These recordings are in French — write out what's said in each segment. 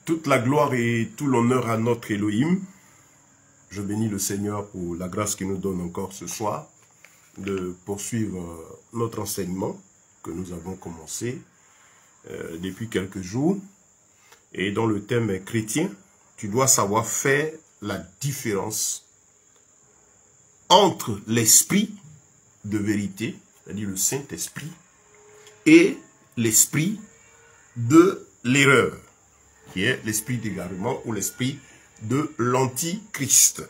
Toute la gloire et tout l'honneur à notre Elohim. Je bénis le Seigneur pour la grâce qu'il nous donne encore ce soir de poursuivre notre enseignement que nous avons commencé depuis quelques jours. Et dont le thème est chrétien, tu dois savoir faire la différence entre l'esprit de vérité, c'est-à-dire le Saint-Esprit, et l'esprit de l'erreur, qui est l'esprit d'égarement ou l'esprit de l'antichrist.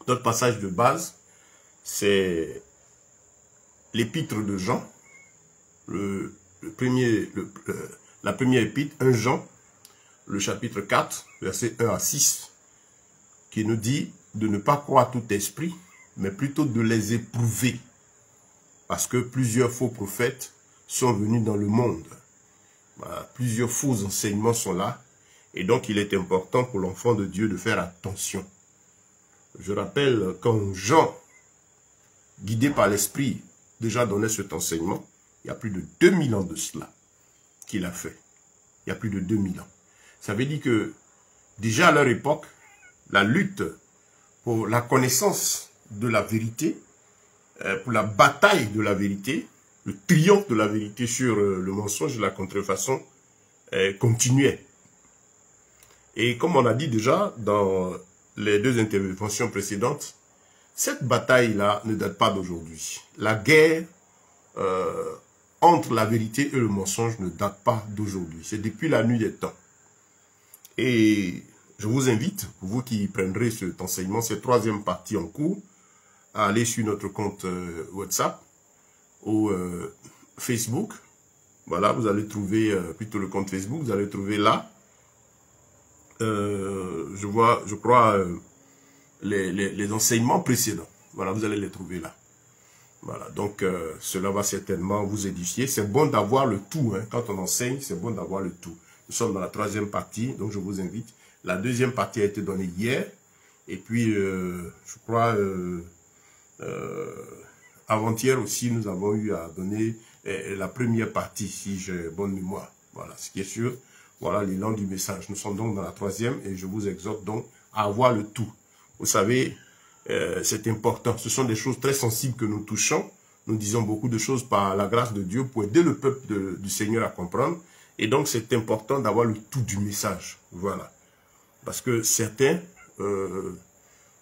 Notre passage de base, c'est l'épître de Jean, la première épître, 1 Jean, le chapitre 4, versets 1 à 6, qui nous dit de ne pas croire tout esprit, mais plutôt de les éprouver, parce que plusieurs faux prophètes sont venus dans le monde. Voilà, plusieurs faux enseignements sont là, et donc il est important pour l'enfant de Dieu de faire attention. Je rappelle quand Jean, guidé par l'Esprit, déjà donnait cet enseignement, il y a plus de 2000 ans de cela qu'il a fait. Il y a plus de 2000 ans. Ça veut dire que déjà à leur époque, la lutte pour la connaissance de la vérité, pour la bataille de la vérité, le triomphe de la vérité sur le mensonge et la contrefaçon continuait. Et comme on a dit déjà dans les deux interventions précédentes, cette bataille-là ne date pas d'aujourd'hui. La guerre entre la vérité et le mensonge ne date pas d'aujourd'hui. C'est depuis la nuit des temps. Et je vous invite, pour vous qui prendrez cet enseignement, cette troisième partie en cours, à aller sur notre compte WhatsApp ou Facebook. Voilà, vous allez trouver plutôt le compte Facebook, vous allez trouver là, je crois, les enseignements précédents. Voilà, vous allez les trouver là. Voilà, donc cela va certainement vous édifier. C'est bon d'avoir le tout, hein. Quand on enseigne, c'est bon d'avoir le tout. Nous sommes dans la troisième partie, donc je vous invite. La deuxième partie a été donnée hier, et puis je crois avant-hier aussi, nous avons eu à donner la première partie, si j'ai bonne mémoire. Voilà, ce qui est sûr, voilà l'élan du message. Nous sommes donc dans la troisième, et je vous exhorte donc à avoir le tout. Vous savez, c'est important. Ce sont des choses très sensibles que nous touchons. Nous disons beaucoup de choses par la grâce de Dieu pour aider le peuple du Seigneur à comprendre. Et donc, c'est important d'avoir le tout du message. Voilà. Parce que certains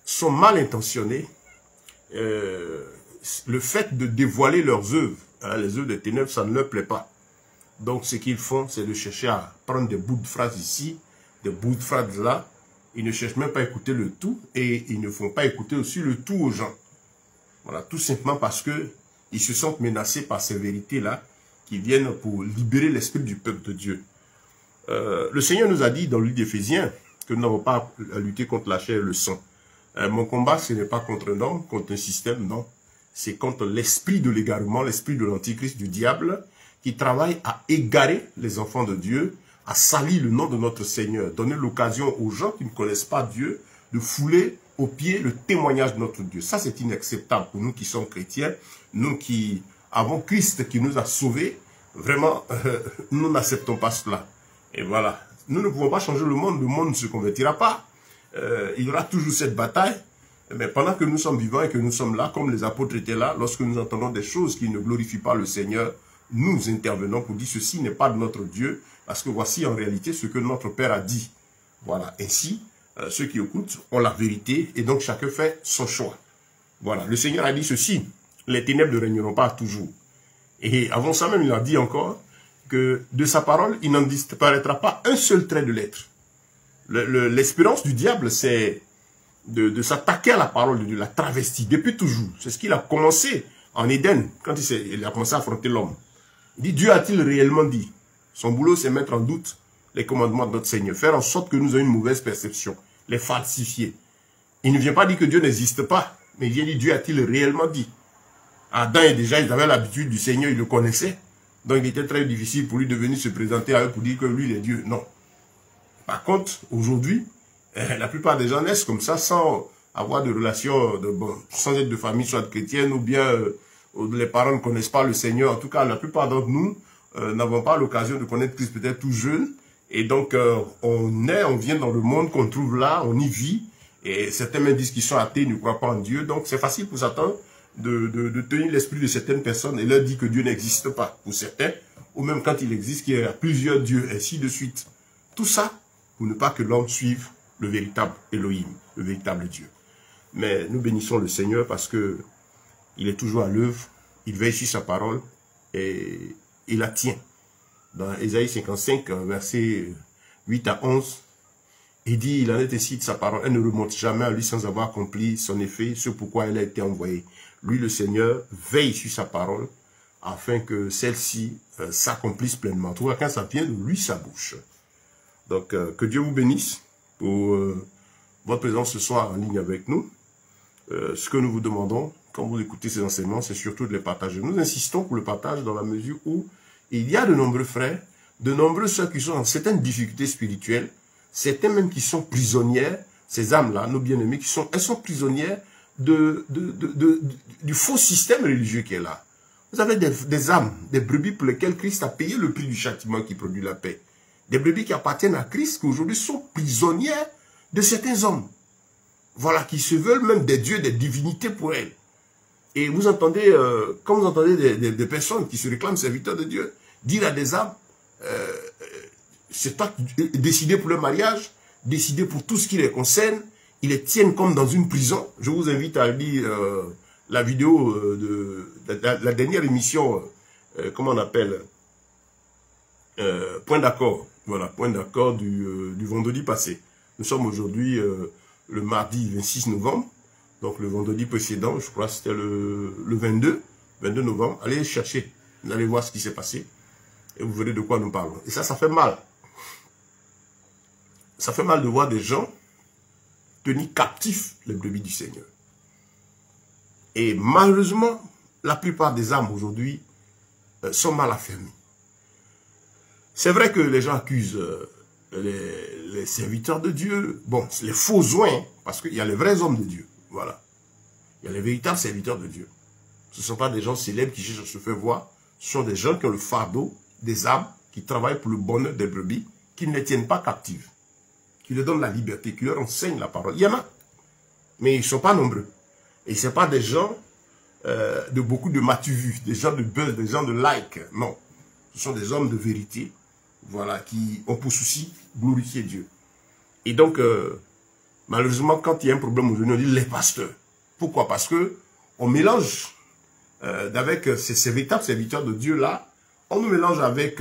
sont mal intentionnés. Le fait de dévoiler leurs œuvres, hein, les œuvres des ténèbres, ça ne leur plaît pas. Donc, ce qu'ils font, c'est de chercher à prendre des bouts de phrases ici, des bouts de phrases là. Ils ne cherchent même pas à écouter le tout, et ils ne font pas écouter aussi le tout aux gens. Voilà, tout simplement parce que ils se sentent menacés par ces vérités-là qui viennent pour libérer l'esprit du peuple de Dieu. Le Seigneur nous a dit dans le livre d'Éphésiens que nous n'avons pas à lutter contre la chair et le sang. Mon combat, ce n'est pas contre un homme, contre un système, non. C'est contre l'esprit de l'égarement, l'esprit de l'antichrist, du diable, qui travaille à égarer les enfants de Dieu, à salir le nom de notre Seigneur, donner l'occasion aux gens qui ne connaissent pas Dieu de fouler aux pieds le témoignage de notre Dieu. Ça, c'est inacceptable pour nous qui sommes chrétiens, nous qui avons Christ qui nous a sauvés. Vraiment, nous n'acceptons pas cela. Et voilà, nous ne pouvons pas changer le monde ne se convertira pas. Il y aura toujours cette bataille, mais pendant que nous sommes vivants et que nous sommes là, comme les apôtres étaient là, lorsque nous entendons des choses qui ne glorifient pas le Seigneur, nous intervenons pour dire ceci n'est pas de notre Dieu, parce que voici en réalité ce que notre Père a dit. Voilà, ainsi, ceux qui écoutent ont la vérité, et donc chacun fait son choix. Voilà, le Seigneur a dit ceci, les ténèbres ne régneront pas toujours. Et avant ça même, il a dit encore que de sa parole, il n'en disparaîtra pas un seul trait de l'être. L'espérance du diable, c'est de s'attaquer à la parole de Dieu, la travestie, depuis toujours. C'est ce qu'il a commencé en Éden, quand il a commencé à affronter l'homme. Il dit, Dieu a-t-il réellement dit? Son boulot, c'est mettre en doute les commandements de notre Seigneur, faire en sorte que nous ayons une mauvaise perception, les falsifier. Il ne vient pas dire que Dieu n'existe pas, mais il vient dire, Dieu a-t-il réellement dit? Adam et déjà, ils avaient l'habitude du Seigneur, ils le connaissaient. Donc, il était très difficile pour lui de venir se présenter à eux pour dire que lui, il est Dieu. Non. Par contre, aujourd'hui, la plupart des gens naissent comme ça, sans avoir de relation, sans être de famille, soit chrétienne, ou bien les parents ne connaissent pas le Seigneur. En tout cas, la plupart d'entre nous n'avons pas l'occasion de connaître Christ peut-être tout jeune, Et donc, on vient dans le monde qu'on trouve là, on y vit. Et certains même disent qu'ils sont athées, ils ne croient pas en Dieu. Donc, c'est facile pour Satan de tenir l'esprit de certaines personnes et leur dire que Dieu n'existe pas, pour certains. Ou même quand il existe, qu'il y a plusieurs dieux, ainsi de suite. Tout ça, pour ne pas que l'homme suive le véritable Elohim, le véritable Dieu. Mais nous bénissons le Seigneur parce que il est toujours à l'œuvre, il veille sur sa parole et il la tient. Dans Ésaïe 55, versets 8 à 11, il dit, il en est ainsi de sa parole, elle ne remonte jamais à lui sans avoir accompli son effet, ce pourquoi elle a été envoyée. Lui, le Seigneur, veille sur sa parole, afin que celle-ci s'accomplisse pleinement. En tout cas, quand ça vient de lui, sa bouche. Donc, que Dieu vous bénisse pour votre présence ce soir en ligne avec nous. Ce que nous vous demandons, quand vous écoutez ces enseignements, c'est surtout de les partager. Nous insistons pour le partage dans la mesure où il y a de nombreux frères, de nombreux sœurs qui sont dans certaines difficultés spirituelles, certains même qui sont prisonnières, ces âmes-là, nos bien-aimés, elles sont prisonnières du faux système religieux qui est là. Vous avez des âmes, des brebis pour lesquelles Christ a payé le prix du châtiment qui produit la paix. Des brebis qui appartiennent à Christ, qui aujourd'hui sont prisonnières de certains hommes. Voilà, qui se veulent même des dieux, des divinités pour elles. Et vous entendez, quand vous entendez des personnes qui se réclament serviteurs de Dieu, dire à des âmes, c'est pas décider pour le mariage, décider pour tout ce qui les concerne, ils les tiennent comme dans une prison. Je vous invite à lire la vidéo de la dernière émission, comment on appelle, Point d'accord. Voilà, Point d'accord du vendredi passé. Nous sommes aujourd'hui le mardi 26 novembre. Donc le vendredi précédent, je crois que c'était le 22 novembre. Allez chercher, vous allez voir ce qui s'est passé. Et vous verrez de quoi nous parlons. Et ça fait mal. Ça fait mal de voir des gens tenir captifs les brebis du Seigneur. Et malheureusement, la plupart des âmes aujourd'hui sont mal affermies. C'est vrai que les gens accusent les serviteurs de Dieu, bon, les faux oins, parce qu'il y a les vrais hommes de Dieu. Voilà. Il y a les véritables serviteurs de Dieu. Ce ne sont pas des gens célèbres qui cherchent à se faire voir. Ce sont des gens qui ont le fardeau des âmes, qui travaillent pour le bonheur des brebis, qui ne les tiennent pas captives, qui leur donnent la liberté, qui leur enseignent la parole. Il y en a, mais ils ne sont pas nombreux. Et ce n'est pas des gens de beaucoup de matu-vus, des gens de buzz, des gens de like. Non. Ce sont des hommes de vérité, voilà, qui ont pour souci glorifier Dieu. Et donc, malheureusement, quand il y a un problème aujourd'hui, on dit les pasteurs. Pourquoi? Parce que on mélange avec ces véritables serviteurs de Dieu là, on nous mélange avec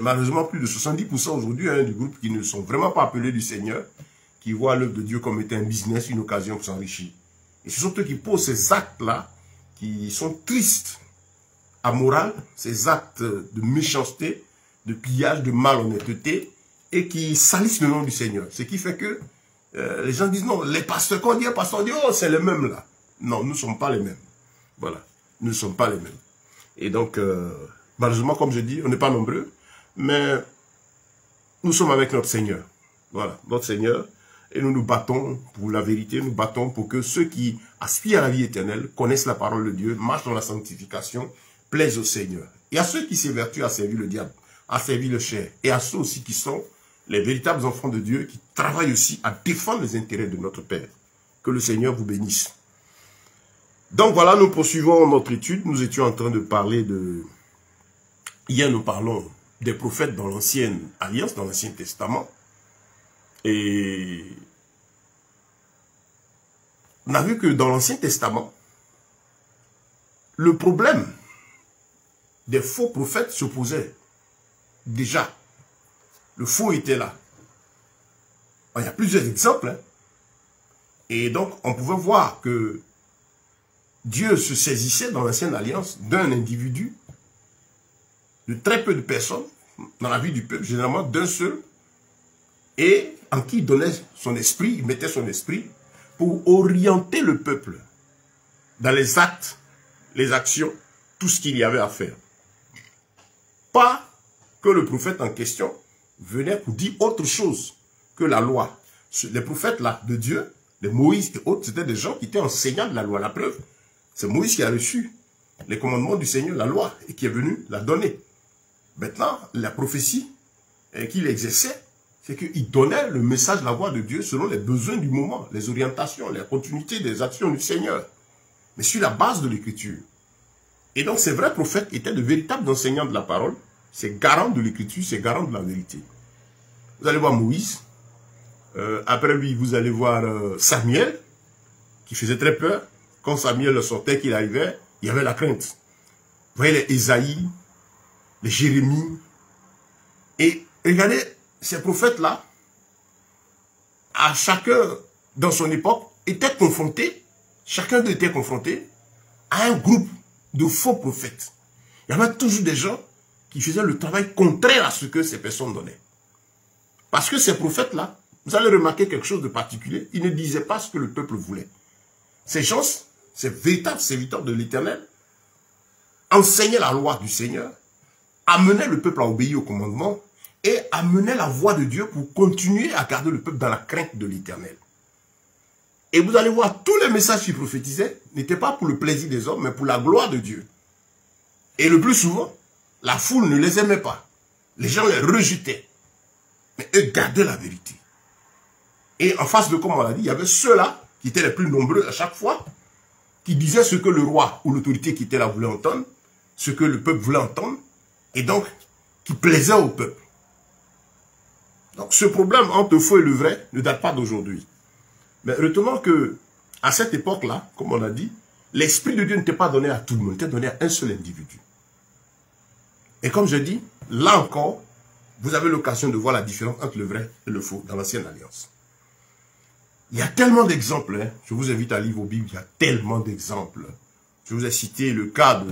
malheureusement plus de 70% aujourd'hui du groupe qui ne sont vraiment pas appelés du Seigneur, qui voient l'œuvre de Dieu comme étant un business, une occasion pour s'enrichir. Et ce sont eux qui posent ces actes-là, qui sont tristes, amoraux, ces actes de méchanceté, de pillage, de malhonnêteté, et qui salissent le nom du Seigneur. Ce qui fait que les gens disent non, les pasteurs, quand on dit un pasteur, on dit oh, c'est les mêmes là. Non, nous ne sommes pas les mêmes. Voilà, nous ne sommes pas les mêmes. Et donc, malheureusement, comme je dis, on n'est pas nombreux, mais nous sommes avec notre Seigneur. Voilà, notre Seigneur. Et nous nous battons pour la vérité, nous battons pour que ceux qui aspirent à la vie éternelle connaissent la parole de Dieu, marchent dans la sanctification, plaisent au Seigneur. Et à ceux qui s'évertuent à servir le diable, à servir le chair, et à ceux aussi qui sont les véritables enfants de Dieu, qui travaillent aussi à défendre les intérêts de notre Père. Que le Seigneur vous bénisse. Donc voilà, nous poursuivons notre étude. Nous étions en train de parler de... Hier, nous parlons des prophètes dans l'Ancienne Alliance, dans l'Ancien Testament. Et on a vu que dans l'Ancien Testament, le problème des faux prophètes se posait déjà. Le faux était là. Il y a plusieurs exemples. Hein. Et donc, on pouvait voir que Dieu se saisissait dans l'Ancienne Alliance d'un individu, de très peu de personnes, dans la vie du peuple, généralement d'un seul, et en qui il donnait son esprit, il mettait son esprit pour orienter le peuple dans les actes, les actions, tout ce qu'il y avait à faire. Pas que le prophète en question venait pour dire autre chose que la loi. Les prophètes là de Dieu, les Moïse et autres, c'était des gens qui étaient enseignants de la loi. La preuve, c'est Moïse qui a reçu les commandements du Seigneur, la loi, et qui est venu la donner. Maintenant, la prophétie qu'il exerçait, c'est qu'il donnait le message, la voix de Dieu selon les besoins du moment, les orientations, les continuités des actions du Seigneur, mais sur la base de l'Écriture. Et donc ces vrais prophètes étaient de véritables enseignants de la parole, c'est garant de l'Écriture, c'est garant de la vérité. Vous allez voir Moïse, après lui vous allez voir Samuel, qui faisait très peur. Quand Samuel sortait, qu'il arrivait, il y avait la crainte. Vous voyez les Ésaïe, les Jérémie, et regardez, ces prophètes-là, à chacun dans son époque, étaient confrontés, chacun d'eux était confronté à un groupe de faux prophètes. Il y avait toujours des gens qui faisaient le travail contraire à ce que ces personnes donnaient. Parce que ces prophètes-là, vous allez remarquer quelque chose de particulier, ils ne disaient pas ce que le peuple voulait. Ces gens, ces véritables serviteurs de l'Éternel, enseignaient la loi du Seigneur, amenaient le peuple à obéir au commandement, et amenaient la voix de Dieu pour continuer à garder le peuple dans la crainte de l'Éternel. Et vous allez voir, tous les messages qu'ils prophétisaient n'étaient pas pour le plaisir des hommes, mais pour la gloire de Dieu. Et le plus souvent, la foule ne les aimait pas. Les gens les rejetaient. Mais eux gardaient la vérité. Et en face de, comme on l'a dit, il y avait ceux-là, qui étaient les plus nombreux à chaque fois, qui disaient ce que le roi ou l'autorité qui était là voulait entendre, ce que le peuple voulait entendre, et donc, qui plaisaient au peuple. Donc ce problème entre le faux et le vrai ne date pas d'aujourd'hui. Mais retenons que à cette époque-là, comme on a dit, l'Esprit de Dieu n'était pas donné à tout le monde, il était donné à un seul individu. Et comme je dis, là encore, vous avez l'occasion de voir la différence entre le vrai et le faux dans l'ancienne alliance. Il y a tellement d'exemples, hein. Je vous invite à lire vos Bibles, il y a tellement d'exemples. Je vous ai cité le cas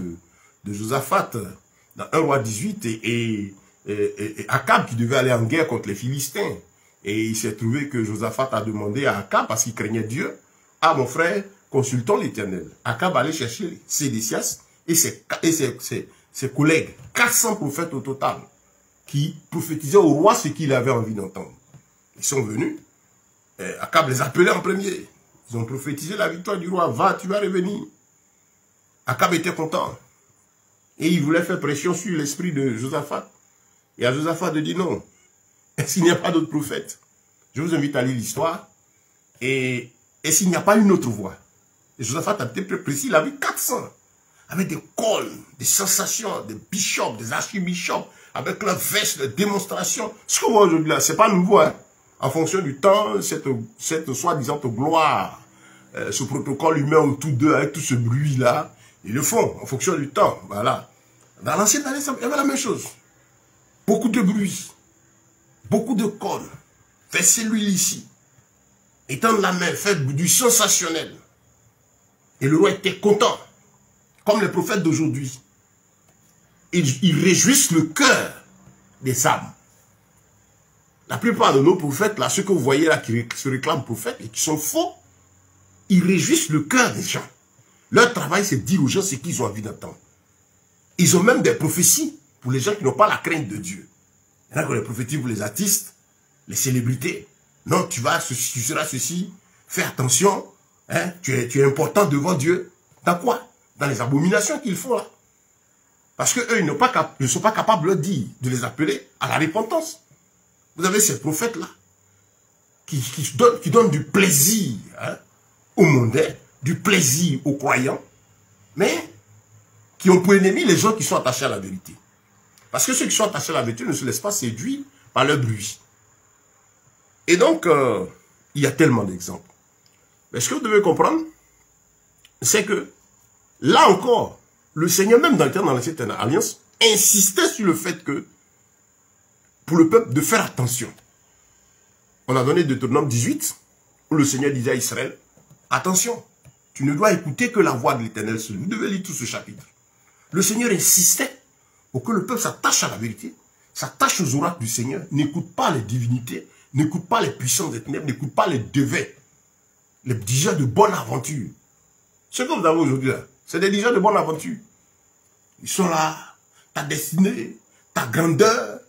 de Josaphat dans 1 roi 18 et Akab qui devait aller en guerre contre les Philistins. Et il s'est trouvé que Josaphat a demandé à Akab, parce qu'il craignait Dieu, « Ah mon frère, consultons l'Éternel. » Akab allait chercher Sédécias et ses collègues, 400 prophètes au total, qui prophétisaient au roi ce qu'il avait envie d'entendre. Ils sont venus, Akab les appelait en premier. Ils ont prophétisé la victoire du roi, « Va, tu vas revenir. » Akab était content. Et il voulait faire pression sur l'esprit de Josaphat. Et à Josaphat de dire non. S'il n'y a pas d'autre prophète, je vous invite à lire l'histoire. Et s'il n'y a pas une autre voie. Et Josaphat a été très précis, il a vu 400. Avec des cols, des sensations, des bishops, des archibishops, avec leurs vestes de démonstration. Ce qu'on voit aujourd'hui là, c'est pas nouveau. Hein. En fonction du temps, cette soi-disant gloire, ce protocole humain autour d'eux, avec tout ce bruit-là, ils le font en fonction du temps. Voilà. Dans l'ancienne année, il y avait la même chose. Beaucoup de bruit, beaucoup de cols, verser l'huile ici, étendre la main, faire du sensationnel. Et le roi était content, comme les prophètes d'aujourd'hui. Ils réjouissent le cœur des âmes. La plupart de nos prophètes, là, ceux que vous voyez là, qui se réclament prophètes et qui sont faux, ils réjouissent le cœur des gens. Leur travail, c'est de dire aux gens ce qu'ils ont envie d'entendre. Ils ont même des prophéties pour les gens qui n'ont pas la crainte de Dieu. Il y en a qui ont des prophéties pour les artistes, les célébrités. Non, tu seras ceci, fais attention, hein, tu es important devant Dieu. Dans quoi? Dans les abominations qu'ils font là. Parce qu'eux, ils ne sont pas capables de dire, de les appeler à la repentance. Vous avez ces prophètes-là, qui donnent du plaisir, hein, aux mondains, du plaisir aux croyants, mais qui ont pour ennemi les gens qui sont attachés à la vérité. Parce que ceux qui sont attachés à la vérité ne se laissent pas séduire par leur bruit. Et donc, il y a tellement d'exemples. Mais ce que vous devez comprendre, c'est que, là encore, le Seigneur, même dans l'ancienne alliance, insistait sur le fait que, pour le peuple, de faire attention. On a donné Deutéronome 18, où le Seigneur disait à Israël, attention, tu ne dois écouter que la voix de l'Éternel seul. Vous devez lire tout ce chapitre. Le Seigneur insistait pour que le peuple s'attache à la vérité, s'attache aux oracles du Seigneur, n'écoute pas les divinités, n'écoute pas les puissances des ténèbres, n'écoute pas les devins, les dirigeants de bonne aventure. Ce que vous avez aujourd'hui là, c'est des dirigeants de bonne aventure. Ils sont là, ta destinée, ta grandeur.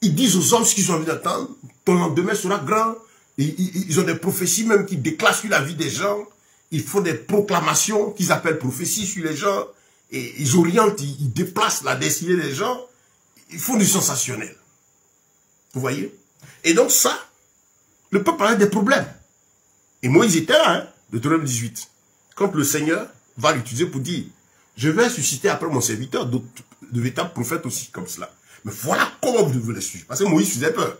Ils disent aux hommes ce qu'ils ont envie d'entendre. Ton lendemain sera grand. Ils ont des prophéties même qui déclarent sur la vie des gens. Ils font des proclamations qu'ils appellent prophéties sur les gens. Et ils orientent, ils déplacent la destinée des gens. Ils font du sensationnel. Vous voyez? Et donc ça, le peuple avait des problèmes. Et Moïse était là, hein, Deutéronome 18. Quand le Seigneur va l'utiliser pour dire, je vais susciter après mon serviteur de véritables prophètes aussi, comme cela. Mais voilà comment vous devez les suivre. Parce que Moïse faisait peur.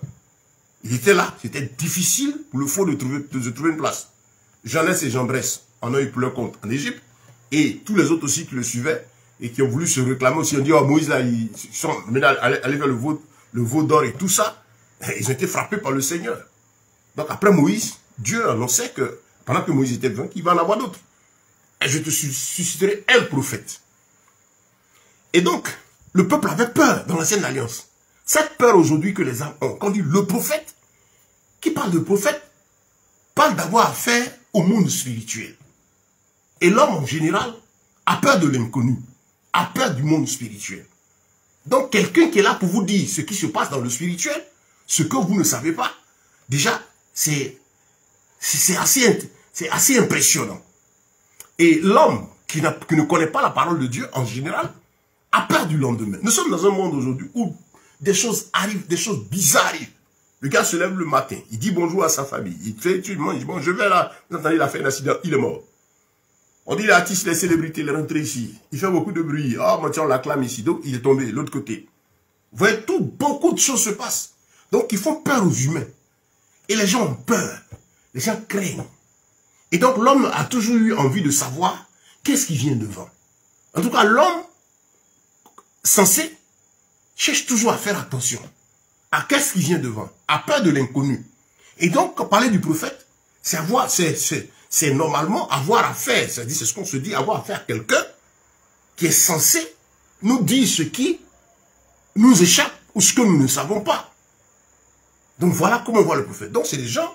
Il était là, c'était difficile pour le faux de trouver une place. Jeannès et Jambres en ont eu pour leur compte en Égypte. Et tous les autres aussi qui le suivaient et qui ont voulu se réclamer aussi. On dit, oh Moïse là, ils sont allés vers le veau d'or et tout ça. Et ils ont été frappés par le Seigneur. Donc après Moïse, Dieu annonçait que pendant que Moïse était vivant, qu'il va en avoir d'autres. Et je te susciterai un prophète. Et donc, le peuple avait peur dans l'ancienne alliance. Cette peur aujourd'hui que les hommes ont, quand on dit le prophète, qui parle de prophète, parle d'avoir affaire au monde spirituel. Et l'homme en général a peur de l'inconnu, a peur du monde spirituel. Donc quelqu'un qui est là pour vous dire ce qui se passe dans le spirituel, ce que vous ne savez pas, déjà c'est assez impressionnant. Et l'homme qui ne connaît pas la parole de Dieu en général a peur du lendemain. Nous sommes dans un monde aujourd'hui où des choses arrivent, des choses bizarres arrivent. Le gars se lève le matin, il dit bonjour à sa famille, il fait, il dit bon, je vais là, vous entendez, il a fait un accident, il est mort. On dit l'artiste, les célébrités, il est rentré ici, il fait beaucoup de bruit, oh, tiens, on l'acclame ici, donc il est tombé de l'autre côté. Vous voyez, beaucoup de choses se passent. Donc ils font peur aux humains. Et les gens ont peur, les gens craignent. Et donc l'homme a toujours eu envie de savoir qu'est-ce qui vient devant. En tout cas, l'homme censé cherche toujours à faire attention à qu'est-ce qui vient devant, à peur de l'inconnu. Et donc, quand parler du prophète, c'est normalement avoir affaire, c'est ce qu'on se dit, avoir affaire à quelqu'un qui est censé nous dire ce qui nous échappe ou ce que nous ne savons pas. Donc voilà comment on voit le prophète. Donc c'est des gens,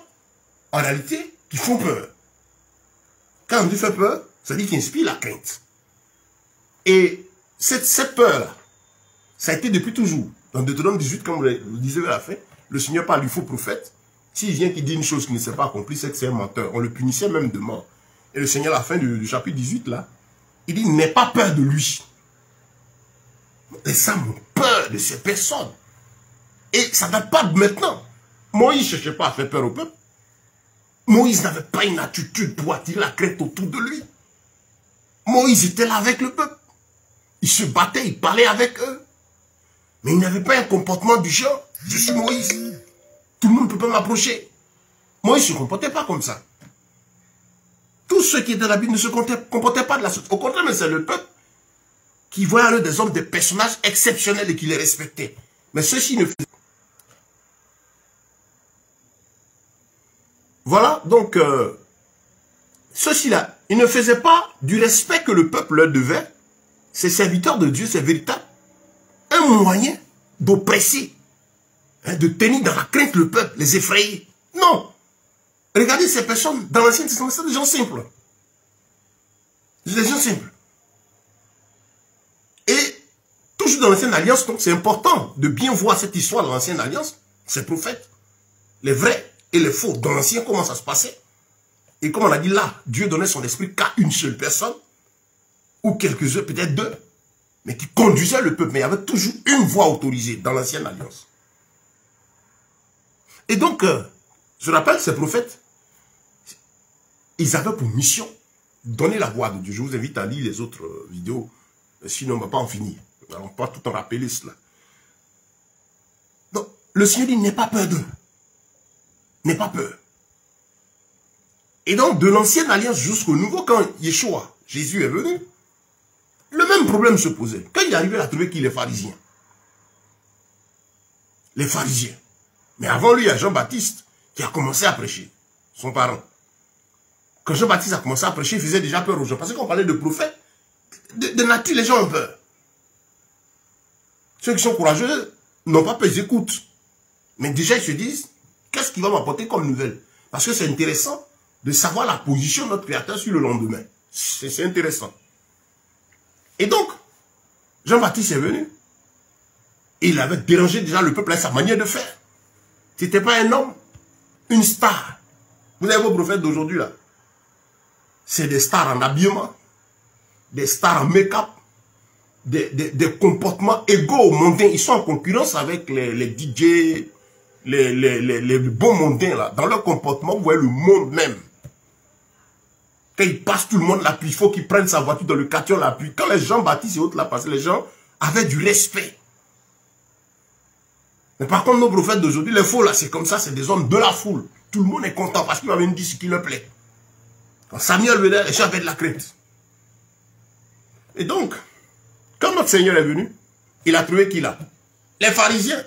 en réalité, qui font peur. Quand on dit fait peur, ça dit qu'il inspire la crainte. Et cette peur-là, ça a été depuis toujours. Dans Deutéronome 18, comme vous le disiez à la fin, le Seigneur parle du faux prophète. S'il vient qui dit une chose qui ne s'est pas accomplie, c'est que c'est un menteur. On le punissait même de mort. Et le Seigneur, à la fin du chapitre 18, là, il dit, n'aie pas peur de lui. Les hommes ont peur de ces personnes. Et ça ne date pas de maintenant. Moïse ne cherchait pas à faire peur au peuple. Moïse n'avait pas une attitude pour attirer la crainte autour de lui. Moïse était là avec le peuple. Il se battait, il parlait avec eux. Mais il n'avait pas un comportement du genre, je suis Moïse. Tout le monde ne peut pas m'approcher. Moïse ne se comportait pas comme ça. Tous ceux qui étaient dans la Bible ne se comportaient pas de la sorte. Au contraire, mais c'est le peuple qui voyait en eux des hommes, des personnages exceptionnels et qui les respectait. Mais ceux-ci ne faisaient pas. Voilà, donc, ceux-ci-là, ils ne faisaient pas du respect que le peuple leur devait. Ces serviteurs de Dieu, c'est véritable. Un moyen d'oppresser, de tenir dans la crainte le peuple, les effrayer. Non. Regardez ces personnes dans l'Ancien Testament, c'est des gens simples. Des gens simples. Et toujours dans l'Ancienne Alliance, donc c'est important de bien voir cette histoire de l'Ancienne Alliance, ces prophètes, les vrais et les faux, dans l'Ancien, comment ça se passait. Et comme on a dit là, Dieu donnait son esprit qu'à une seule personne, ou quelques-uns, peut-être deux, mais qui conduisaient le peuple. Mais il y avait toujours une voix autorisée dans l'Ancienne Alliance. Et donc, je rappelle, ces prophètes, ils avaient pour mission donner la voix de Dieu. Je vous invite à lire les autres vidéos, sinon on ne va pas en finir. On ne va pas tout en rappeler cela. Donc, le Seigneur dit, n'aie pas peur d'eux. N'aie pas peur. Et donc, de l'Ancienne Alliance jusqu'au Nouveau, quand Yeshua, Jésus est venu, le même problème se posait. Quand il arrivait à trouver qui les pharisiens. Les pharisiens. Mais avant lui, il y a Jean-Baptiste qui a commencé à prêcher. Son parent. Quand Jean-Baptiste a commencé à prêcher, il faisait déjà peur aux gens. Parce qu'on parlait de prophètes, de nature, les gens ont peur. Ceux qui sont courageux n'ont pas peur, ils écoutent. Mais déjà, ils se disent, qu'est-ce qu'il va m'apporter comme nouvelle? Parce que c'est intéressant de savoir la position de notre Créateur sur le lendemain. C'est intéressant. Et donc, Jean-Baptiste est venu. Et il avait dérangé déjà le peuple à sa manière de faire. C'était pas un homme, une star. Vous avez vos prophètes d'aujourd'hui là. C'est des stars en habillement, des stars en make-up, des comportements égaux mondains. Ils sont en concurrence avec les DJ, les bons mondains, là, dans leur comportement, vous voyez le monde même. Quand ils passent, tout le monde l'appuie. Il faut qu'ils prennent sa voiture dans le quartier, on l'appuie. Quand les gens baptisent et autres là passaient, les gens avaient du respect. Mais par contre, nos prophètes d'aujourd'hui, les faux là, c'est comme ça, c'est des hommes de la foule. Tout le monde est content parce qu'il va venir dire ce qui leur plaît. Quand Samuel venait, les gens avaient de la crainte. Et donc, quand notre Seigneur est venu, il a trouvé qui là? Les pharisiens.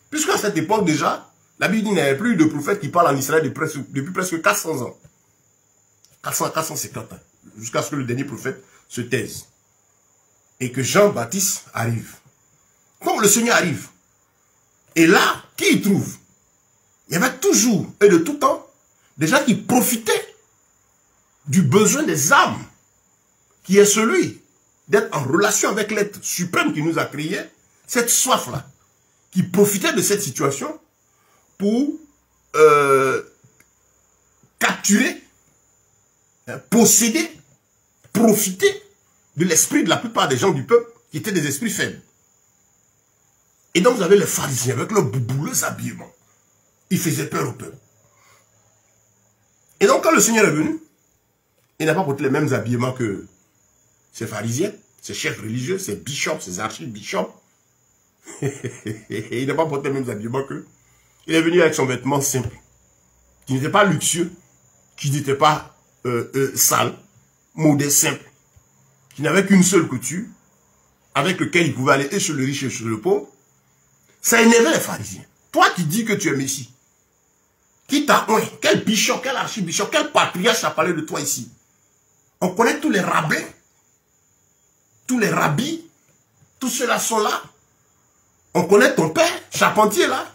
Puisqu'à cette époque déjà, la Bible dit qu'il n'y avait plus de prophètes qui parlent en Israël depuis presque 400 ans. 450 ans. Jusqu'à ce que le dernier prophète se taise. Et que Jean-Baptiste arrive. Comme le Seigneur arrive. Et là, qui il trouve? Il y avait toujours et de tout temps des gens qui profitaient du besoin des âmes, qui est celui d'être en relation avec l'être suprême qui nous a créés, cette soif-là, qui profitait de cette situation pour capturer, posséder, profiter de l'esprit de la plupart des gens du peuple qui étaient des esprits faibles. Et donc vous avez les pharisiens avec leur boubouleuse habillement. Ils faisaient peur au peuple. Et donc quand le Seigneur est venu, il n'a pas porté les mêmes habillements que ces pharisiens, ces chefs religieux, ces bishops, ces archibishops. Il n'a pas porté les mêmes habillements qu'eux. Il est venu avec son vêtement simple, qui n'était pas luxueux, qui n'était pas sale, modeste, simple, qui n'avait qu'une seule couture, avec lequel il pouvait aller et sur le riche et sur le pauvre. Ça énervait les pharisiens. Toi qui dis que tu es Messie, qui t'a oint, quel bishop, quel archibishop, quel patriarche a parlé de toi ici? On connaît tous les rabbins, tous les rabbis, tous ceux-là sont là. On connaît ton père, charpentier là.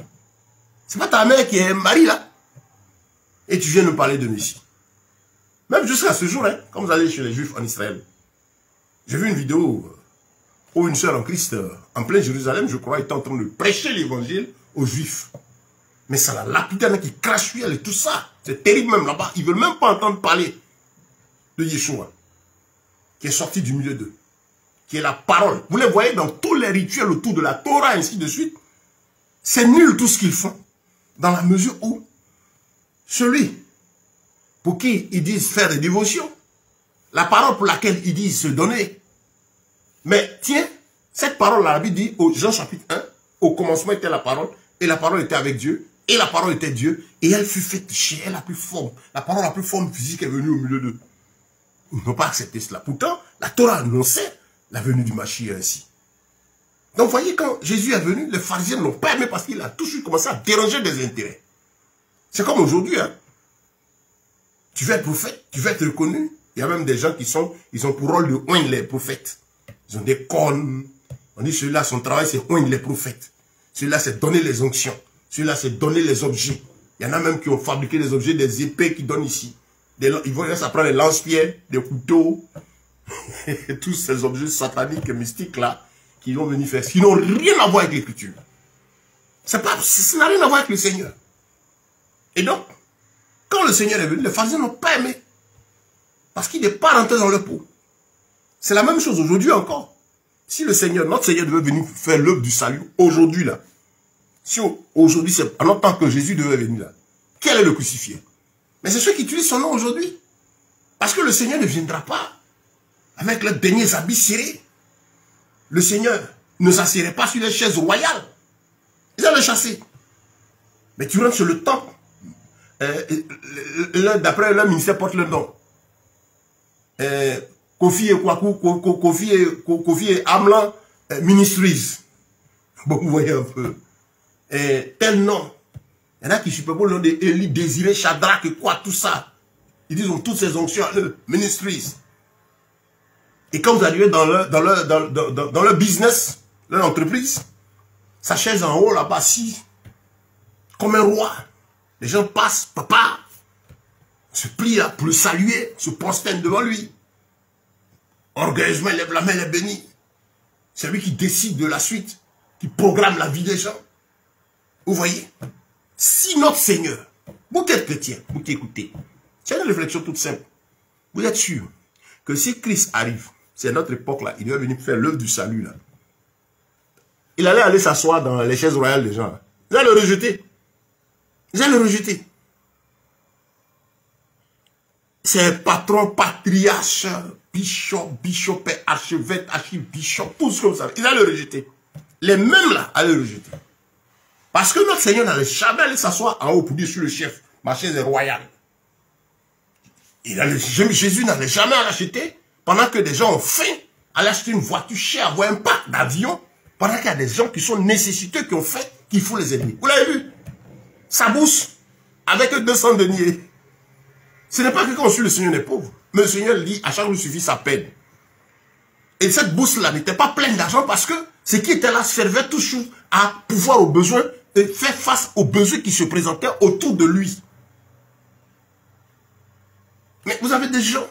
C'est pas ta mère qui est Marie là. Et tu viens nous parler de Messie. Même jusqu'à ce jour, hein, quand vous allez chez les Juifs en Israël, j'ai vu une vidéo où une sœur en Christ, en plein Jérusalem, je crois, était en train de prêcher l'évangile aux Juifs. Mais ça l'a lapidé, qui crache sur elle et tout ça. C'est terrible même là-bas. Ils ne veulent même pas entendre parler de Yeshua, qui est sorti du milieu d'eux, qui est la parole. Vous les voyez dans tous les rituels autour de la Torah, ainsi de suite. C'est nul tout ce qu'ils font, dans la mesure où celui pour qui ils disent faire des dévotions, la parole pour laquelle ils disent se donner. Mais tiens, cette parole-là, la Bible dit, au Jean chapitre 1, au commencement était la parole, et la parole était avec Dieu, et la parole était Dieu, et elle fut faite chair, la plus forme. La parole la plus forme physique est venue au milieu d'eux. Ils n'ont pas accepté cela. Pourtant, la Torah annonçait la venue du Mashiach ainsi. Donc, vous voyez, quand Jésus est venu, les pharisiens ne l'ont pas aimé parce qu'il a tout de suite commencé à déranger des intérêts. C'est comme aujourd'hui, hein. Tu veux être prophète, tu veux être reconnu. Il y a même des gens ils ont pour rôle de oindre les prophètes. Ils ont des cornes. On dit celui-là, son travail, c'est oindre les prophètes. Celui-là, c'est donner les onctions. Celui-là, c'est donner les objets. Il y en a même qui ont fabriqué des objets, des épées qui donnent ici. Ils vont ça prend des lance-pierres, des couteaux, et tous ces objets sataniques et mystiques là, qui vont venir faire, qui n'ont rien à voir avec l'écriture. Ça n'a rien à voir avec le Seigneur. Et donc, quand le Seigneur est venu, les pharisiens n'ont pas aimé. Parce qu'il n'est pas rentré dans leur peau. C'est la même chose aujourd'hui encore. Si le Seigneur, notre Seigneur devait venir faire l'œuvre du salut, aujourd'hui là, si aujourd'hui c'est en tant que Jésus devait venir là, quel est le crucifié? Mais c'est ceux qui utilisent son nom aujourd'hui. Parce que le Seigneur ne viendra pas avec leurs derniers habits serrés. Le Seigneur ne s'assierait pas sur les chaises royales. Ils allaient le chasser. Mais tu rentres sur le temple. D'après leur ministère porte le nom. Kofi et Amlan Ministries. Bon, vous voyez un peu. Tel nom. Il y en a qui superposent le nom d'Élie, Désiré, Shadrach et quoi, tout ça. Ils disent ont toutes ces onctions à eux, Ministries. Et quand vous arrivez dans leur business, leur entreprise, sa chaise en haut, là-bas, assis, comme un roi. Les gens passent, papa, se plient là pour le saluer, se prosternent devant lui. Orgueilleusement, il lève la main, il est béni. C'est lui qui décide de la suite, qui programme la vie des gens. Vous voyez? Si notre Seigneur, vous êtes chrétien, vous qui écoutez, c'est une réflexion toute simple. Vous êtes sûr que si Christ arrive, c'est à notre époque là, il doit venir faire l'œuvre du salut là. Il allait aller s'asseoir dans les chaises royales des gens. Là. Ils allaient le rejeter. Ils allaient le rejeter. C'est patron, patriarche, bishop, archevêque, archibishop, tout ce que vous savez. Ils allaient le rejeter. Les mêmes là allaient le rejeter. Parce que notre Seigneur n'allait jamais aller s'asseoir en haut pour dire, je suis le chef, ma chaise est royale. Jésus n'allait jamais en acheter pendant que des gens ont faim, aller acheter une voiture chère, avoir un parc d'avion, pendant qu'il y a des gens qui sont nécessiteux, qui ont faim, qu'il faut les aider. Vous l'avez vu? Sa bourse, avec 200 deniers. Ce n'est pas que quand on suit le Seigneur est pauvre, mais le Seigneur dit, à chaque jour suffit sa peine. Et cette bourse-là n'était pas pleine d'argent parce que ce qui était là servait toujours à pouvoir aux besoins et faire face aux besoins qui se présentaient autour de lui. Mais vous avez des gens,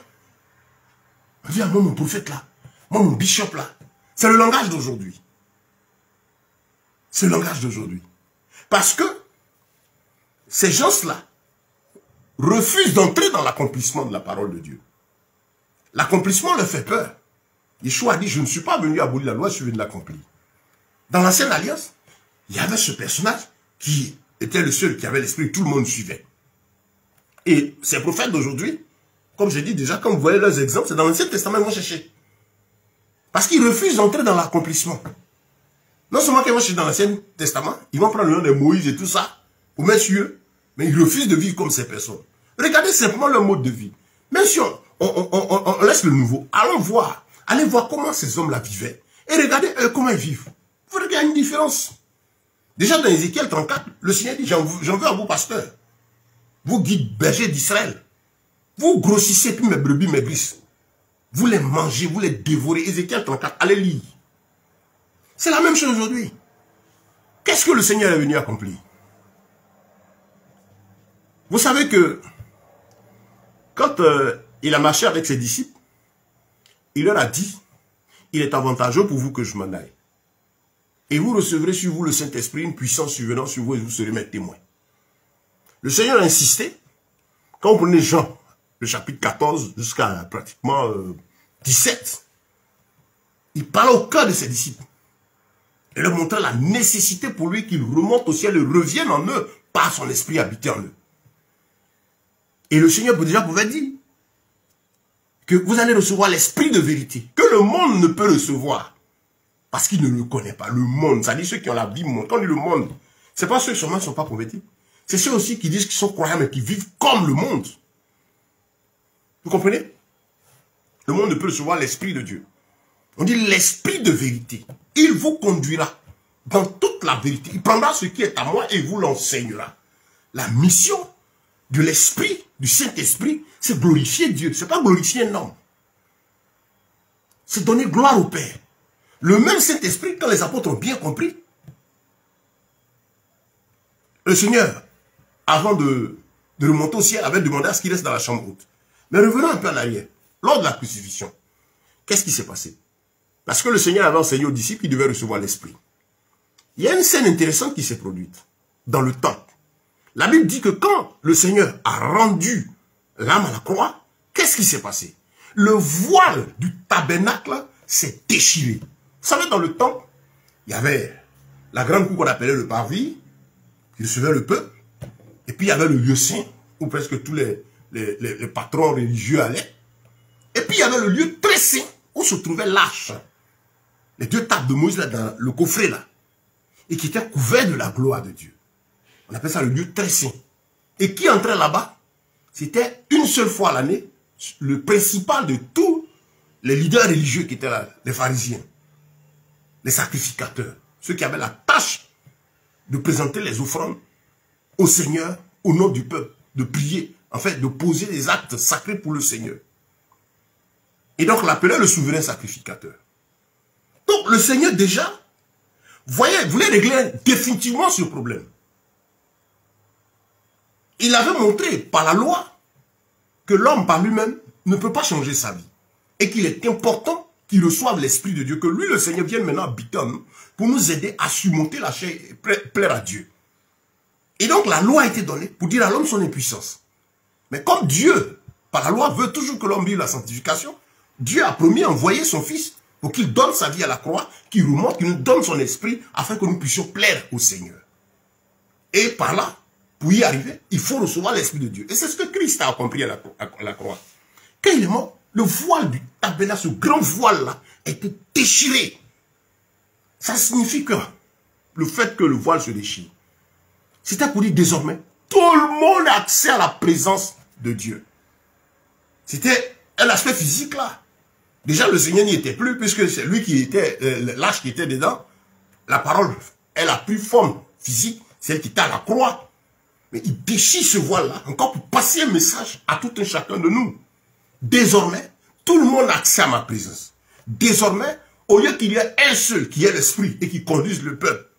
on dit, moi mon prophète là, moi mon bishop là, c'est le langage d'aujourd'hui. C'est le langage d'aujourd'hui. Parce que ces gens-là refusent d'entrer dans l'accomplissement de la parole de Dieu. L'accomplissement leur fait peur. Yeshua a dit, je ne suis pas venu abolir la loi, je suis venu l'accomplir. Dans l'ancienne alliance, il y avait ce personnage qui était le seul qui avait l'esprit, tout le monde suivait. Et ces prophètes d'aujourd'hui, comme je dis déjà, quand vous voyez leurs exemples, c'est dans l'Ancien Testament qu'ils vont chercher. Parce qu'ils refusent d'entrer dans l'accomplissement. Non seulement qu'ils vont chercher dans l'Ancien Testament, ils vont prendre le nom de Moïse et tout ça, pour mettre sur eux, mais ils refusent de vivre comme ces personnes. Regardez simplement leur mode de vie. Même si on laisse le nouveau, allons voir, allez voir comment ces hommes-là vivaient. Et regardez comment ils vivent. Vous voyez qu'il y a une différence. Déjà dans Ézéchiel 34, le Seigneur dit, j'en veux à vous pasteurs, vous guides bergers d'Israël. Vous grossissez puis mes brebis maigrissent. Vous les mangez, vous les dévorez. Ézéchiel 34, allez lire. C'est la même chose aujourd'hui. Qu'est-ce que le Seigneur est venu accomplir? Vous savez que quand il a marché avec ses disciples, il leur a dit, il est avantageux pour vous que je m'en aille. Et vous recevrez sur vous le Saint-Esprit, une puissance survenant sur vous et vous serez mes témoins. Le Seigneur a insisté, quand vous prenez Jean, le chapitre 14 jusqu'à pratiquement 17, il parle au cœur de ses disciples. Et leur montrait la nécessité pour lui qu'ils remontent au ciel et reviennent en eux par son esprit habité en eux. Et le Seigneur déjà pouvait dire que vous allez recevoir l'esprit de vérité, que le monde ne peut recevoir. Parce qu'il ne le connaît pas. Le monde, ça dit ceux qui ont la Bible, quand on dit le monde, ce n'est pas ceux qui ne sont pas convertis. C'est ceux aussi qui disent qu'ils sont croyants mais qui vivent comme le monde. Vous comprenez? Le monde ne peut recevoir l'esprit de Dieu. On dit l'esprit de vérité. Il vous conduira dans toute la vérité. Il prendra ce qui est à moi et vous l'enseignera. La mission de l'esprit, du Saint-Esprit, c'est glorifier Dieu. Ce n'est pas glorifier un homme. C'est donner gloire au Père. Le même Saint-Esprit, quand les apôtres ont bien compris, le Seigneur, avant de remonter au ciel, avait demandé à ce qu'il reste dans la chambre haute. Mais revenons un peu en arrière. Lors de la crucifixion, qu'est-ce qui s'est passé? Parce que le Seigneur avait enseigné aux disciples qu'ils devaient recevoir l'Esprit. Il y a une scène intéressante qui s'est produite dans le temple. La Bible dit que quand le Seigneur a rendu l'âme à la croix, qu'est-ce qui s'est passé? Le voile du tabernacle s'est déchiré. Vous savez, dans le temple, il y avait la grande cour qu'on appelait le parvis, qui recevait le peuple, et puis il y avait le lieu saint, où presque tous les patrons religieux allaient. Et puis il y avait le lieu très saint, où se trouvait l'arche. Les deux tables de Moïse, là, dans le coffret, là, et qui étaient couverts de la gloire de Dieu. On appelle ça le lieu très saint. Et qui entrait là-bas? C'était une seule fois à l'année, le principal de tous les leaders religieux qui étaient là, les pharisiens, les sacrificateurs, ceux qui avaient la tâche de présenter les offrandes au Seigneur, au nom du peuple, de prier, en fait, de poser des actes sacrés pour le Seigneur. Et donc, on l'appelait le souverain sacrificateur. Donc, le Seigneur déjà, voulait régler définitivement ce problème. Il avait montré par la loi que l'homme par lui-même ne peut pas changer sa vie. Et qu'il est important qu'il reçoive l'Esprit de Dieu, que lui, le Seigneur, vienne maintenant habiter en nous pour nous aider à surmonter la chair et plaire à Dieu. Et donc, la loi a été donnée pour dire à l'homme son impuissance. Mais comme Dieu, par la loi, veut toujours que l'homme vive la sanctification, Dieu a promis d'envoyer son Fils pour qu'il donne sa vie à la croix, qu'il remonte, qu'il nous donne son esprit, afin que nous puissions plaire au Seigneur. Et par là, Pour y arriver, il faut recevoir l'Esprit de Dieu. Et c'est ce que Christ a accompli à la croix. Quand il est mort, le voile du tabernacle, ce grand voile-là, a été déchiré. Ça signifie que le fait que le voile se déchire, c'était pour dire désormais, tout le monde a accès à la présence de Dieu. C'était un aspect physique là. Déjà, le Seigneur n'y était plus, puisque c'est lui qui était, l'âge qui était dedans. La parole, elle a pris forme physique, celle qui était à la croix. Mais il déchire ce voile-là, encore pour passer un message à tout un chacun de nous. Désormais, tout le monde a accès à ma présence. Désormais, au lieu qu'il y ait un seul qui est l'esprit et qui conduise le peuple.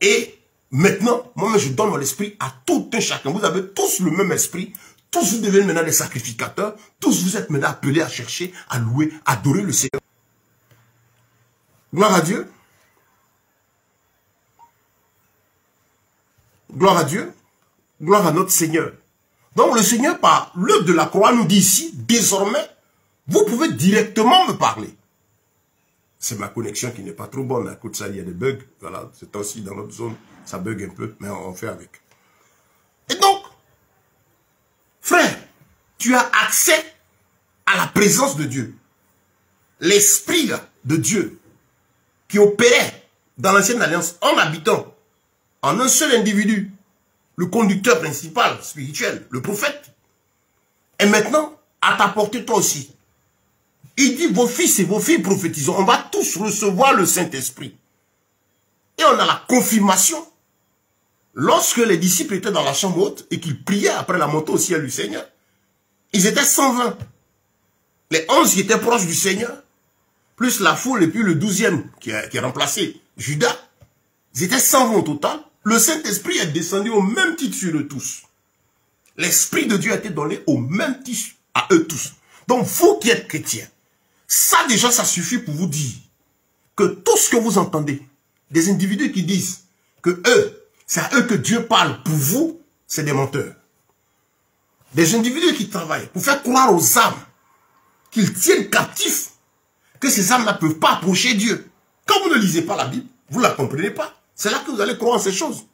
Et maintenant, moi je donne mon esprit à tout un chacun. Vous avez tous le même esprit. Tous vous devenez maintenant des sacrificateurs. Tous vous êtes maintenant appelés à chercher, à louer, à adorer le Seigneur. Gloire à Dieu. Gloire à Dieu. Gloire à notre Seigneur. Donc le Seigneur, par l'œuvre de la croix, nous dit ici, désormais, vous pouvez directement me parler. C'est ma connexion qui n'est pas trop bonne. À côté de ça, il y a des bugs. Voilà, c'est aussi dans notre zone, ça bug un peu, mais on fait avec. Et donc, frère, tu as accès à la présence de Dieu. L'Esprit de Dieu qui opérait dans l'ancienne alliance en habitant en un seul individu, le conducteur principal, spirituel, le prophète, est maintenant à ta portée toi aussi. Il dit, vos fils et vos filles prophétisons, on va tous recevoir le Saint-Esprit. Et on a la confirmation, lorsque les disciples étaient dans la chambre haute et qu'ils priaient après la montée au ciel du Seigneur, ils étaient 120. Les 11 qui étaient proches du Seigneur, plus la foule et puis le 12e qui a remplacé Judas, ils étaient 120 au total. Le Saint-Esprit est descendu au même titre sur eux tous. L'Esprit de Dieu a été donné au même titre à eux tous. Donc vous qui êtes chrétiens, ça déjà ça suffit pour vous dire que tout ce que vous entendez, des individus qui disent que eux, c'est à eux que Dieu parle pour vous, c'est des menteurs. Des individus qui travaillent pour faire croire aux âmes qu'ils tiennent captifs, que ces âmes ne peuvent pas approcher Dieu. Quand vous ne lisez pas la Bible, vous ne la comprenez pas. C'est là que vous allez croire en ces choses.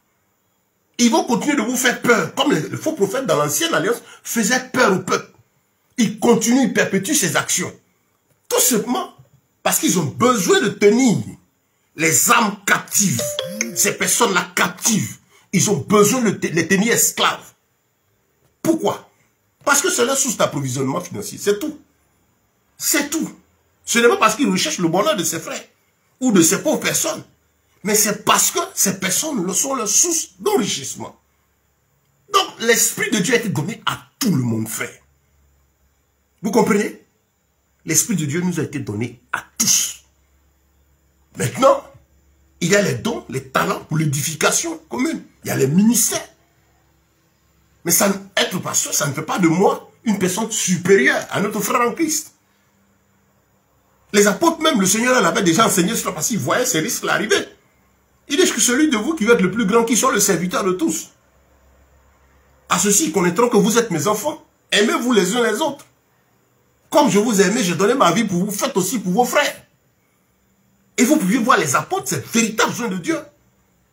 Ils vont continuer de vous faire peur, comme les faux prophètes dans l'ancienne alliance faisaient peur au peuple. Ils continuent, ils perpétuent ces actions. Tout simplement parce qu'ils ont besoin de tenir les âmes captives. Ces personnes-là captives. Ils ont besoin de les tenir esclaves. Pourquoi? Parce que c'est leur source d'approvisionnement financier. C'est tout. C'est tout. Ce n'est pas parce qu'ils recherchent le bonheur de ses frères ou de ces pauvres personnes. Mais c'est parce que ces personnes sont leur source d'enrichissement. Donc, l'Esprit de Dieu a été donné à tout le monde, frère. Vous comprenez? L'Esprit de Dieu nous a été donné à tous. Maintenant, il y a les dons, les talents pour l'édification commune. Il y a les ministères. Mais ça, être pasteur, ça ne fait pas de moi une personne supérieure à notre frère en Christ. Les apôtres même, le Seigneur l'avait déjà enseigné cela parce qu'il voyait ces risques arriver. Il dit que celui de vous qui veut être le plus grand, qui soit le serviteur de tous. À ceci, ils connaîtront que vous êtes mes enfants. Aimez-vous les uns les autres. Comme je vous ai aimé, j'ai donné ma vie pour vous, faites aussi pour vos frères. Et vous pouvez voir les apôtres, c'est véritable besoin de Dieu.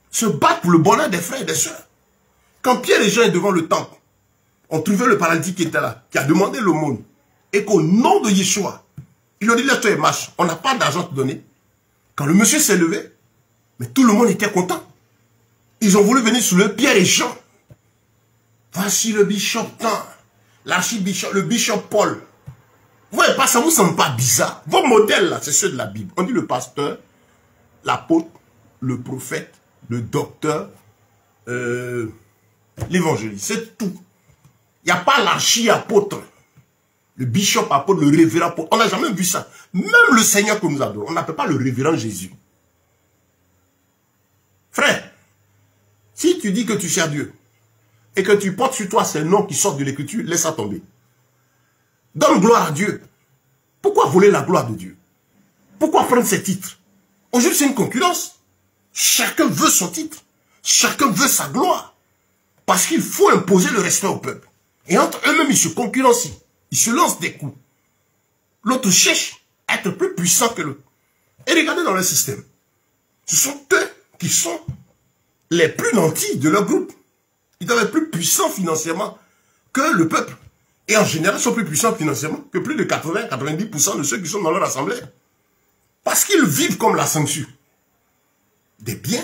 Se battre pour le bonheur des frères et des sœurs. Quand Pierre et Jean est devant le temple, on trouvait le paralytique qui était là, qui a demandé l'aumône. Et qu'au nom de Yeshua, il a dit, lève-toi et marche. On n'a pas d'argent à te donner. Quand le monsieur s'est levé, mais tout le monde était content. Ils ont voulu venir sous le Pierre et Jean. Voici le bishop tant, l'archibishop, le bishop Paul. Vous voyez pas, ça vous semble pas bizarre? Vos modèles là, c'est ceux de la Bible. On dit le pasteur, l'apôtre, le prophète, le docteur, l'évangéliste. C'est tout. Il n'y a pas l'archi-apôtre, le bishop apôtre, le révérend apôtre. On n'a jamais vu ça. Même le Seigneur que nous adorons, on n'appelle pas le révérend Jésus. Frère, si tu dis que tu sers Dieu et que tu portes sur toi ces noms qui sortent de l'écriture, laisse ça tomber. Donne gloire à Dieu. Pourquoi voler la gloire de Dieu? Pourquoi prendre ces titres? Aujourd'hui, c'est une concurrence. Chacun veut son titre. Chacun veut sa gloire. Parce qu'il faut imposer le respect au peuple. Et entre eux-mêmes, ils se concurrencient. Ils se lancent des coups. L'autre cherche à être plus puissant que l'autre. Et regardez dans le système. Ce sont eux qui sont les plus nantis de leur groupe. Ils doivent être plus puissants financièrement que le peuple. Et en général, ils sont plus puissants financièrement que plus de 80-90% de ceux qui sont dans leur assemblée. Parce qu'ils vivent comme la censure. Des biens,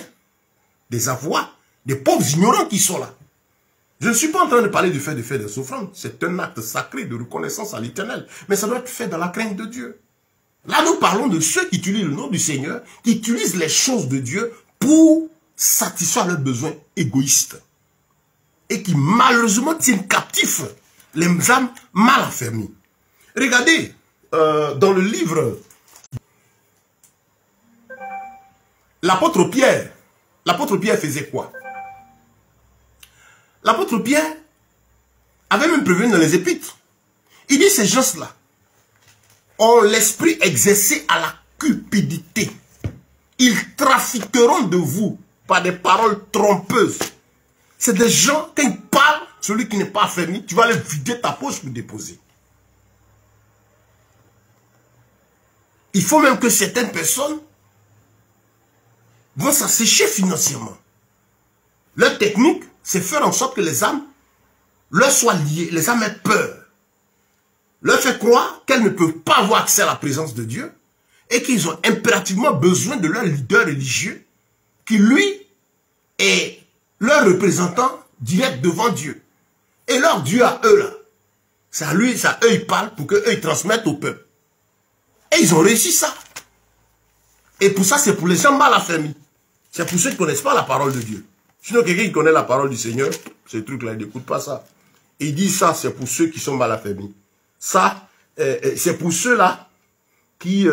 des avoirs, des pauvres ignorants qui sont là. Je ne suis pas en train de parler du fait de faire des offrandes. C'est un acte sacré de reconnaissance à l'Éternel. Mais ça doit être fait dans la crainte de Dieu. Là, nous parlons de ceux qui utilisent le nom du Seigneur, qui utilisent les choses de Dieu pour satisfaire leurs besoins égoïstes. Et qui malheureusement tiennent captifs les âmes mal affermies. Regardez, dans le livre, l'apôtre Pierre faisait quoi? L'apôtre Pierre avait même prévenu dans les épîtres. Il dit, ces gens-là ont l'esprit exercé à la cupidité. Ils trafiqueront de vous par des paroles trompeuses. C'est des gens, quand ils parlent, celui qui n'est pas affermi, tu vas aller vider ta poche pour déposer. Il faut même que certaines personnes vont s'assécher financièrement. Leur technique, c'est faire en sorte que les âmes leur soient liées, les âmes aient peur. Leur fait croire qu'elles ne peuvent pas avoir accès à la présence de Dieu et qu'ils ont impérativement besoin de leur leader religieux qui, lui, est leur représentant direct devant Dieu. Et leur Dieu à eux, là, c'est à lui, c'est à eux, ils parlent pour qu'eux, ils transmettent au peuple. Et ils ont réussi ça. Et pour ça, c'est pour les gens mal affermis. C'est pour ceux qui ne connaissent pas la parole de Dieu. Sinon, quelqu'un qui connaît la parole du Seigneur, ce truc-là, il n'écoute pas ça. Et il dit ça, c'est pour ceux qui sont mal affermis. Ça, c'est pour ceux-là qui...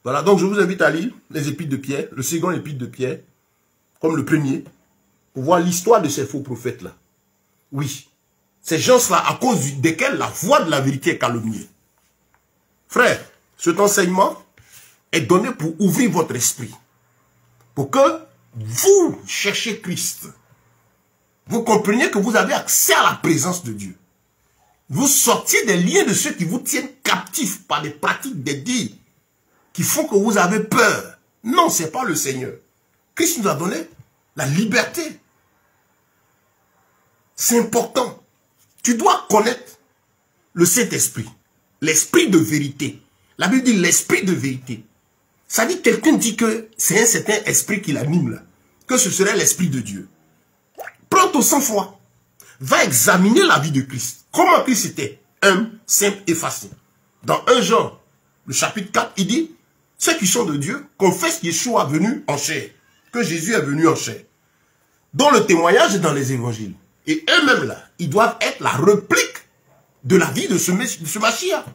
Voilà, donc je vous invite à lire les épîtres de Pierre, le second épître de Pierre, comme le premier, pour voir l'histoire de ces faux prophètes-là. Oui, ces gens-là, à cause desquels la voix de la vérité est calomniée. Frère, cet enseignement est donné pour ouvrir votre esprit. Pour que vous cherchiez Christ. Vous compreniez que vous avez accès à la présence de Dieu. Vous sortiez des liens de ceux qui vous tiennent captifs par des pratiques, des dires, qui font que vous avez peur. Non, ce n'est pas le Seigneur. Christ nous a donné la liberté. C'est important. Tu dois connaître le Saint-Esprit. L'esprit de vérité. La Bible dit l'esprit de vérité. Ça dit, quelqu'un dit que c'est un certain esprit qui l'anime là. Que ce serait l'esprit de Dieu. Prends ton sang-froid. Va examiner la vie de Christ. Comment Christ était humble, simple et facile. Dans 1 Jean, le chapitre 4, il dit, ceux qui sont de Dieu confessent qu'Yeshua est venu en chair. Que Jésus est venu en chair. Dont le témoignage est dans les évangiles. Et eux-mêmes là, ils doivent être la réplique de la vie de ce Mashiach.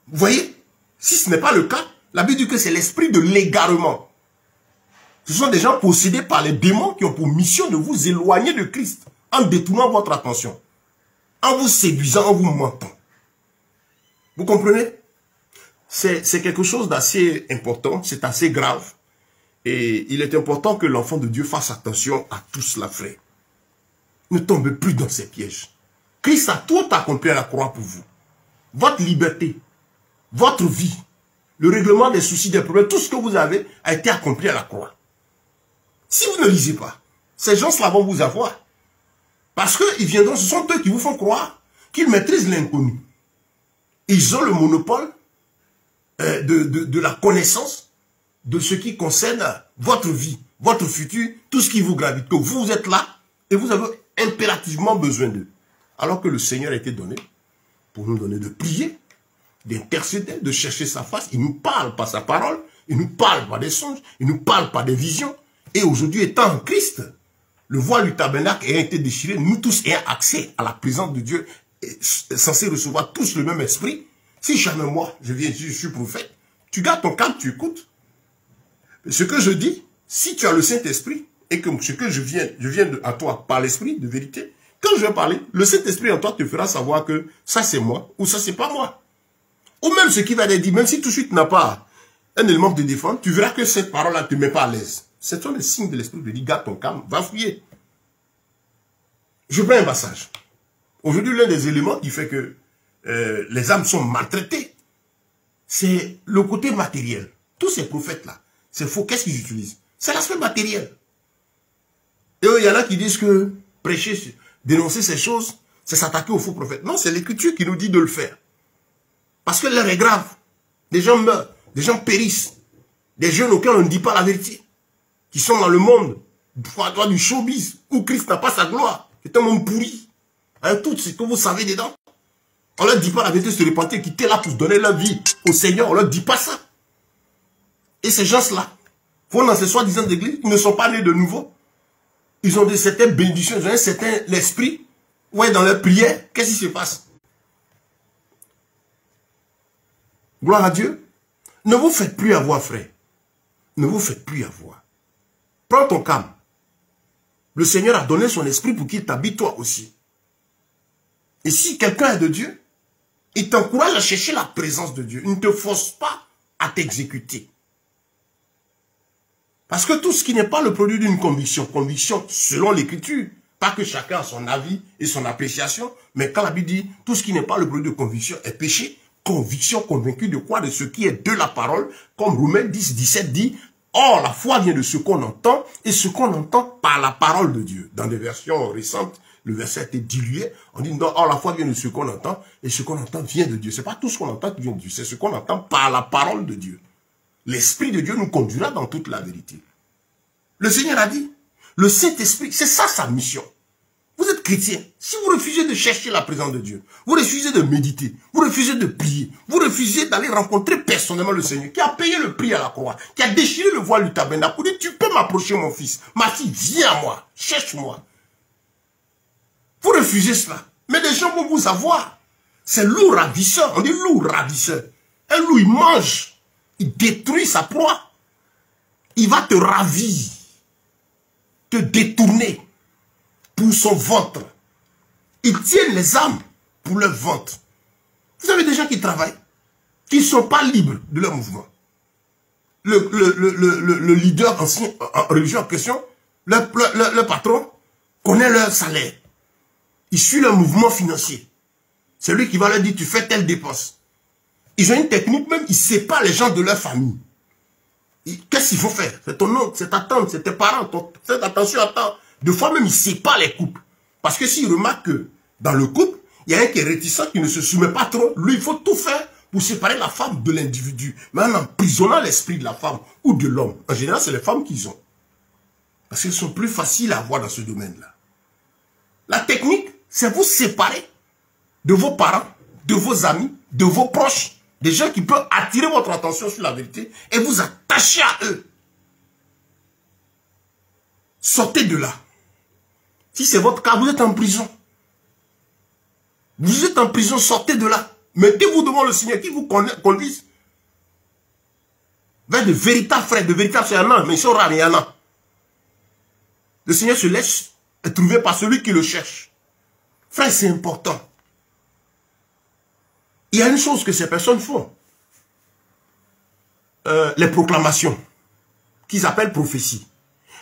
Vous voyez? Si ce n'est pas le cas, la Bible dit que c'est l'esprit de l'égarement. Ce sont des gens possédés par les démons qui ont pour mission de vous éloigner de Christ en détournant votre attention, en vous séduisant, en vous mentant. Vous comprenez? C'est quelque chose d'assez important, c'est assez grave. Et il est important que l'enfant de Dieu fasse attention à tout cela, frère. Ne tombez plus dans ces pièges. Christ a tout accompli à la croix pour vous. Votre liberté, votre vie, le règlement des soucis, des problèmes, tout ce que vous avez a été accompli à la croix. Si vous ne lisez pas, ces gens-là vont vous avoir. Parce qu'ils viendront, ce sont eux qui vous font croire qu'ils maîtrisent l'inconnu. Ils ont le monopole de la connaissance de ce qui concerne votre vie, votre futur, tout ce qui vous gravite. Que vous êtes là et vous avez impérativement besoin d'eux. Alors que le Seigneur a été donné pour nous donner de prier, d'intercéder, de chercher sa face. Il nous parle par sa parole, il nous parle par des songes, il nous parle par des visions. Et aujourd'hui, étant en Christ, le voile du tabernacle ayant été déchiré, nous tous ayons accès à la présence de Dieu, censés recevoir tous le même esprit. Si jamais moi, je suis prophète, tu gardes ton calme, tu écoutes. Ce que je dis, si tu as le Saint-Esprit, et que ce que je viens à toi par l'esprit de vérité, quand je vais parler, le Saint-Esprit en toi te fera savoir que ça c'est moi, ou ça c'est pas moi. Ou même ce qui va te dire, même si tout de suite tu n'as pas un élément de défense, tu verras que cette parole-là ne te met pas à l'aise. C'est un des signes de l'esprit de dire, garde ton calme, va fouiller. Je prends un passage. Aujourd'hui, l'un des éléments qui fait que les âmes sont maltraitées, c'est le côté matériel. Tous ces prophètes-là, c'est faux. Qu'est-ce qu'ils utilisent? C'est l'aspect matériel. Et il y en a qui disent que prêcher, dénoncer ces choses, c'est s'attaquer aux faux prophètes. Non, c'est l'Écriture qui nous dit de le faire. Parce que l'heure est grave. Des gens meurent, des gens périssent. Des jeunes auxquels on ne dit pas la vérité. Qui sont dans le monde du showbiz, où Christ n'a pas sa gloire. C'est un monde pourri. Avec tout ce que vous savez dedans. On ne leur dit pas la vérité, se repentir, qui étaient là pour donner leur vie au Seigneur. On ne leur dit pas ça. Et ces gens-là, vont dans ces soi-disant églises, ils ne sont pas nés de nouveau. Ils ont de certaines bénédictions, ils ont un certain esprit. Ouais, dans leur prière, qu'est-ce qui se passe? Gloire à Dieu. Ne vous faites plus avoir, frère. Ne vous faites plus avoir. Prends ton calme. Le Seigneur a donné son esprit pour qu'il t'habite toi aussi. Et si quelqu'un est de Dieu, il t'encourage à chercher la présence de Dieu. Il ne te force pas à t'exécuter. Parce que tout ce qui n'est pas le produit d'une conviction selon l'Écriture, pas que chacun a son avis et son appréciation, mais quand la Bible dit tout ce qui n'est pas le produit de conviction est péché, conviction convaincue de quoi? De ce qui est de la parole, comme Romains 10, 17 dit, or la foi vient de ce qu'on entend, et ce qu'on entend par la parole de Dieu. Dans des versions récentes, le verset a été dilué, on dit non, or la foi vient de ce qu'on entend, et ce qu'on entend vient de Dieu. C'est pas tout ce qu'on entend qui vient de Dieu, c'est ce qu'on entend par la parole de Dieu. L'Esprit de Dieu nous conduira dans toute la vérité. Le Seigneur a dit, le Saint-Esprit, c'est ça sa mission. Vous êtes chrétien. Si vous refusez de chercher la présence de Dieu, vous refusez de méditer, vous refusez de prier, vous refusez d'aller rencontrer personnellement le Seigneur, qui a payé le prix à la croix, qui a déchiré le voile du tabernacle, pour dire, tu peux m'approcher mon fils, ma fille, viens à moi, cherche-moi. Vous refusez cela. Mais des gens vont vous avoir. C'est loup ravisseur, on dit loup ravisseur. Un loup, il mange, il détruit sa proie. Il va te ravir, te détourner pour son ventre. Ils tiennent les âmes pour leur ventre. Vous avez des gens qui travaillent, qui ne sont pas libres de leur mouvement. Le leader ancien, religieux en question, le patron, connaît leur salaire. Il suit leur mouvement financier. C'est lui qui va leur dire, tu fais telle dépense. Ils ont une technique même, ils séparent les gens de leur famille. Qu'est-ce qu'il faut faire? C'est ton oncle, c'est ta tante, c'est tes parents. Faites attention à ça. Deux fois même, ils séparent les couples. Parce que s'ils remarquent que dans le couple, il y a un qui est réticent, qui ne se soumet pas trop. Lui, il faut tout faire pour séparer la femme de l'individu. Mais en emprisonnant l'esprit de la femme ou de l'homme. En général, c'est les femmes qu'ils ont. Parce qu'elles sont plus faciles à avoir dans ce domaine-là. La technique, c'est vous séparer de vos parents, de vos amis, de vos proches. Des gens qui peuvent attirer votre attention sur la vérité et vous attacher à eux. Sortez de là. Si c'est votre cas, vous êtes en prison. Vous êtes en prison, sortez de là. Mettez-vous devant le Seigneur qui vous conduise vers de véritables frères, de véritables frères. Non, mais ils sont rares, il y en a. Le Seigneur se laisse être trouvé par celui qui le cherche. Frère, c'est important. Il y a une chose que ces personnes font. Les proclamations, qu'ils appellent prophétie.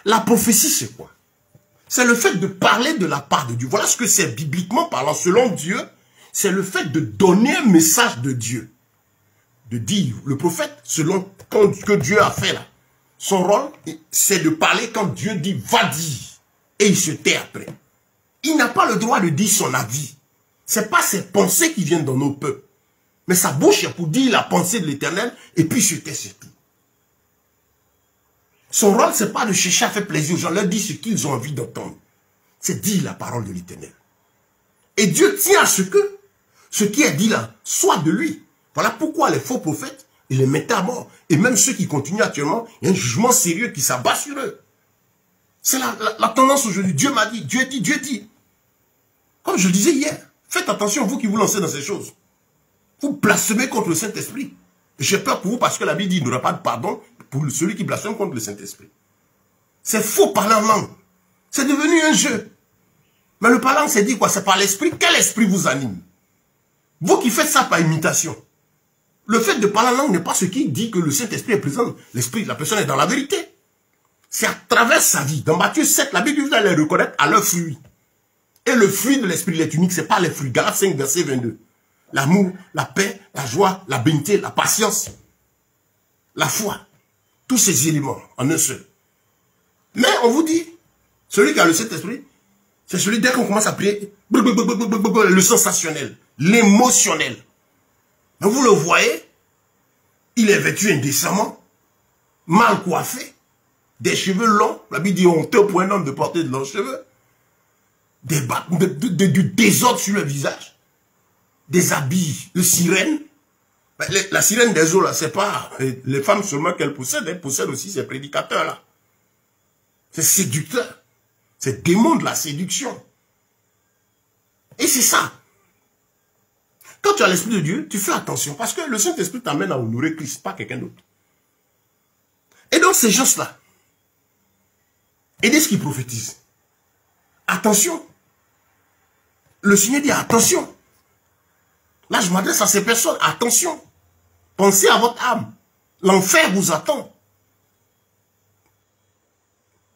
La prophétie, c'est quoi? C'est le fait de parler de la part de Dieu. Voilà ce que c'est bibliquement parlant, selon Dieu. C'est le fait de donner un message de Dieu. De dire, le prophète, selon ce que Dieu a fait là, son rôle, c'est de parler quand Dieu dit, va dire. Et il se tait après. Il n'a pas le droit de dire son avis. Ce n'est pas ses pensées qui viennent dans nos peuples. Mais sa bouche est pour dire la pensée de l'Éternel et puis se tait, c'est tout. Son rôle, ce n'est pas de chercher à faire plaisir aux gens, leur dire ce qu'ils ont envie d'entendre. C'est dire la parole de l'Éternel. Et Dieu tient à ce que ce qui est dit là soit de lui. Voilà pourquoi les faux prophètes, il les mettait à mort. Et même ceux qui continuent actuellement, il y a un jugement sérieux qui s'abat sur eux. C'est la tendance aujourd'hui. Dieu m'a dit, Dieu dit, Dieu dit. Comme je le disais hier, faites attention, vous qui vous lancez dans ces choses. Vous blasphémez contre le Saint-Esprit. J'ai peur pour vous parce que la Bible dit qu'il n'y aura pas de pardon pour celui qui blasphème contre le Saint-Esprit. C'est faux parler en langue. C'est devenu un jeu. Mais le parlant, c'est dit quoi? C'est par l'esprit. Quel esprit vous anime? Vous qui faites ça par imitation. Le fait de parler en langue n'est pas ce qui dit que le Saint-Esprit est présent. L'esprit, la personne est dans la vérité. C'est à travers sa vie. Dans Matthieu 7, la Bible vous allez reconnaître à leurs fruits. Et le fruit de l'esprit, il est unique, ce n'est pas les fruits. Galates 5, verset 22. l'amour, la paix, la joie, la bonté, la patience, la foi. Tous ces éléments en un seul. Mais on vous dit, celui qui a le Saint-Esprit, c'est celui dès qu'on commence à prier, le sensationnel, l'émotionnel. Donc vous le voyez, il est vêtu indécemment, mal coiffé, des cheveux longs, la Bible dit honteux pour un homme de porter de longs cheveux, du désordre sur le visage, des habits de sirène. La sirène des eaux, là, c'est pas les femmes seulement qu'elle possède, elle possède aussi ces prédicateurs-là. C'est séducteur. C'est démon de la séduction. Et c'est ça. Quand tu as l'Esprit de Dieu, tu fais attention, parce que le Saint-Esprit t'amène à honorer Christ, pas quelqu'un d'autre. Et donc ces gens-là, et dès ce qu'ils prophétisent, attention. Le Seigneur dit attention. Là, je m'adresse à ces personnes. Attention. Pensez à votre âme. L'enfer vous attend.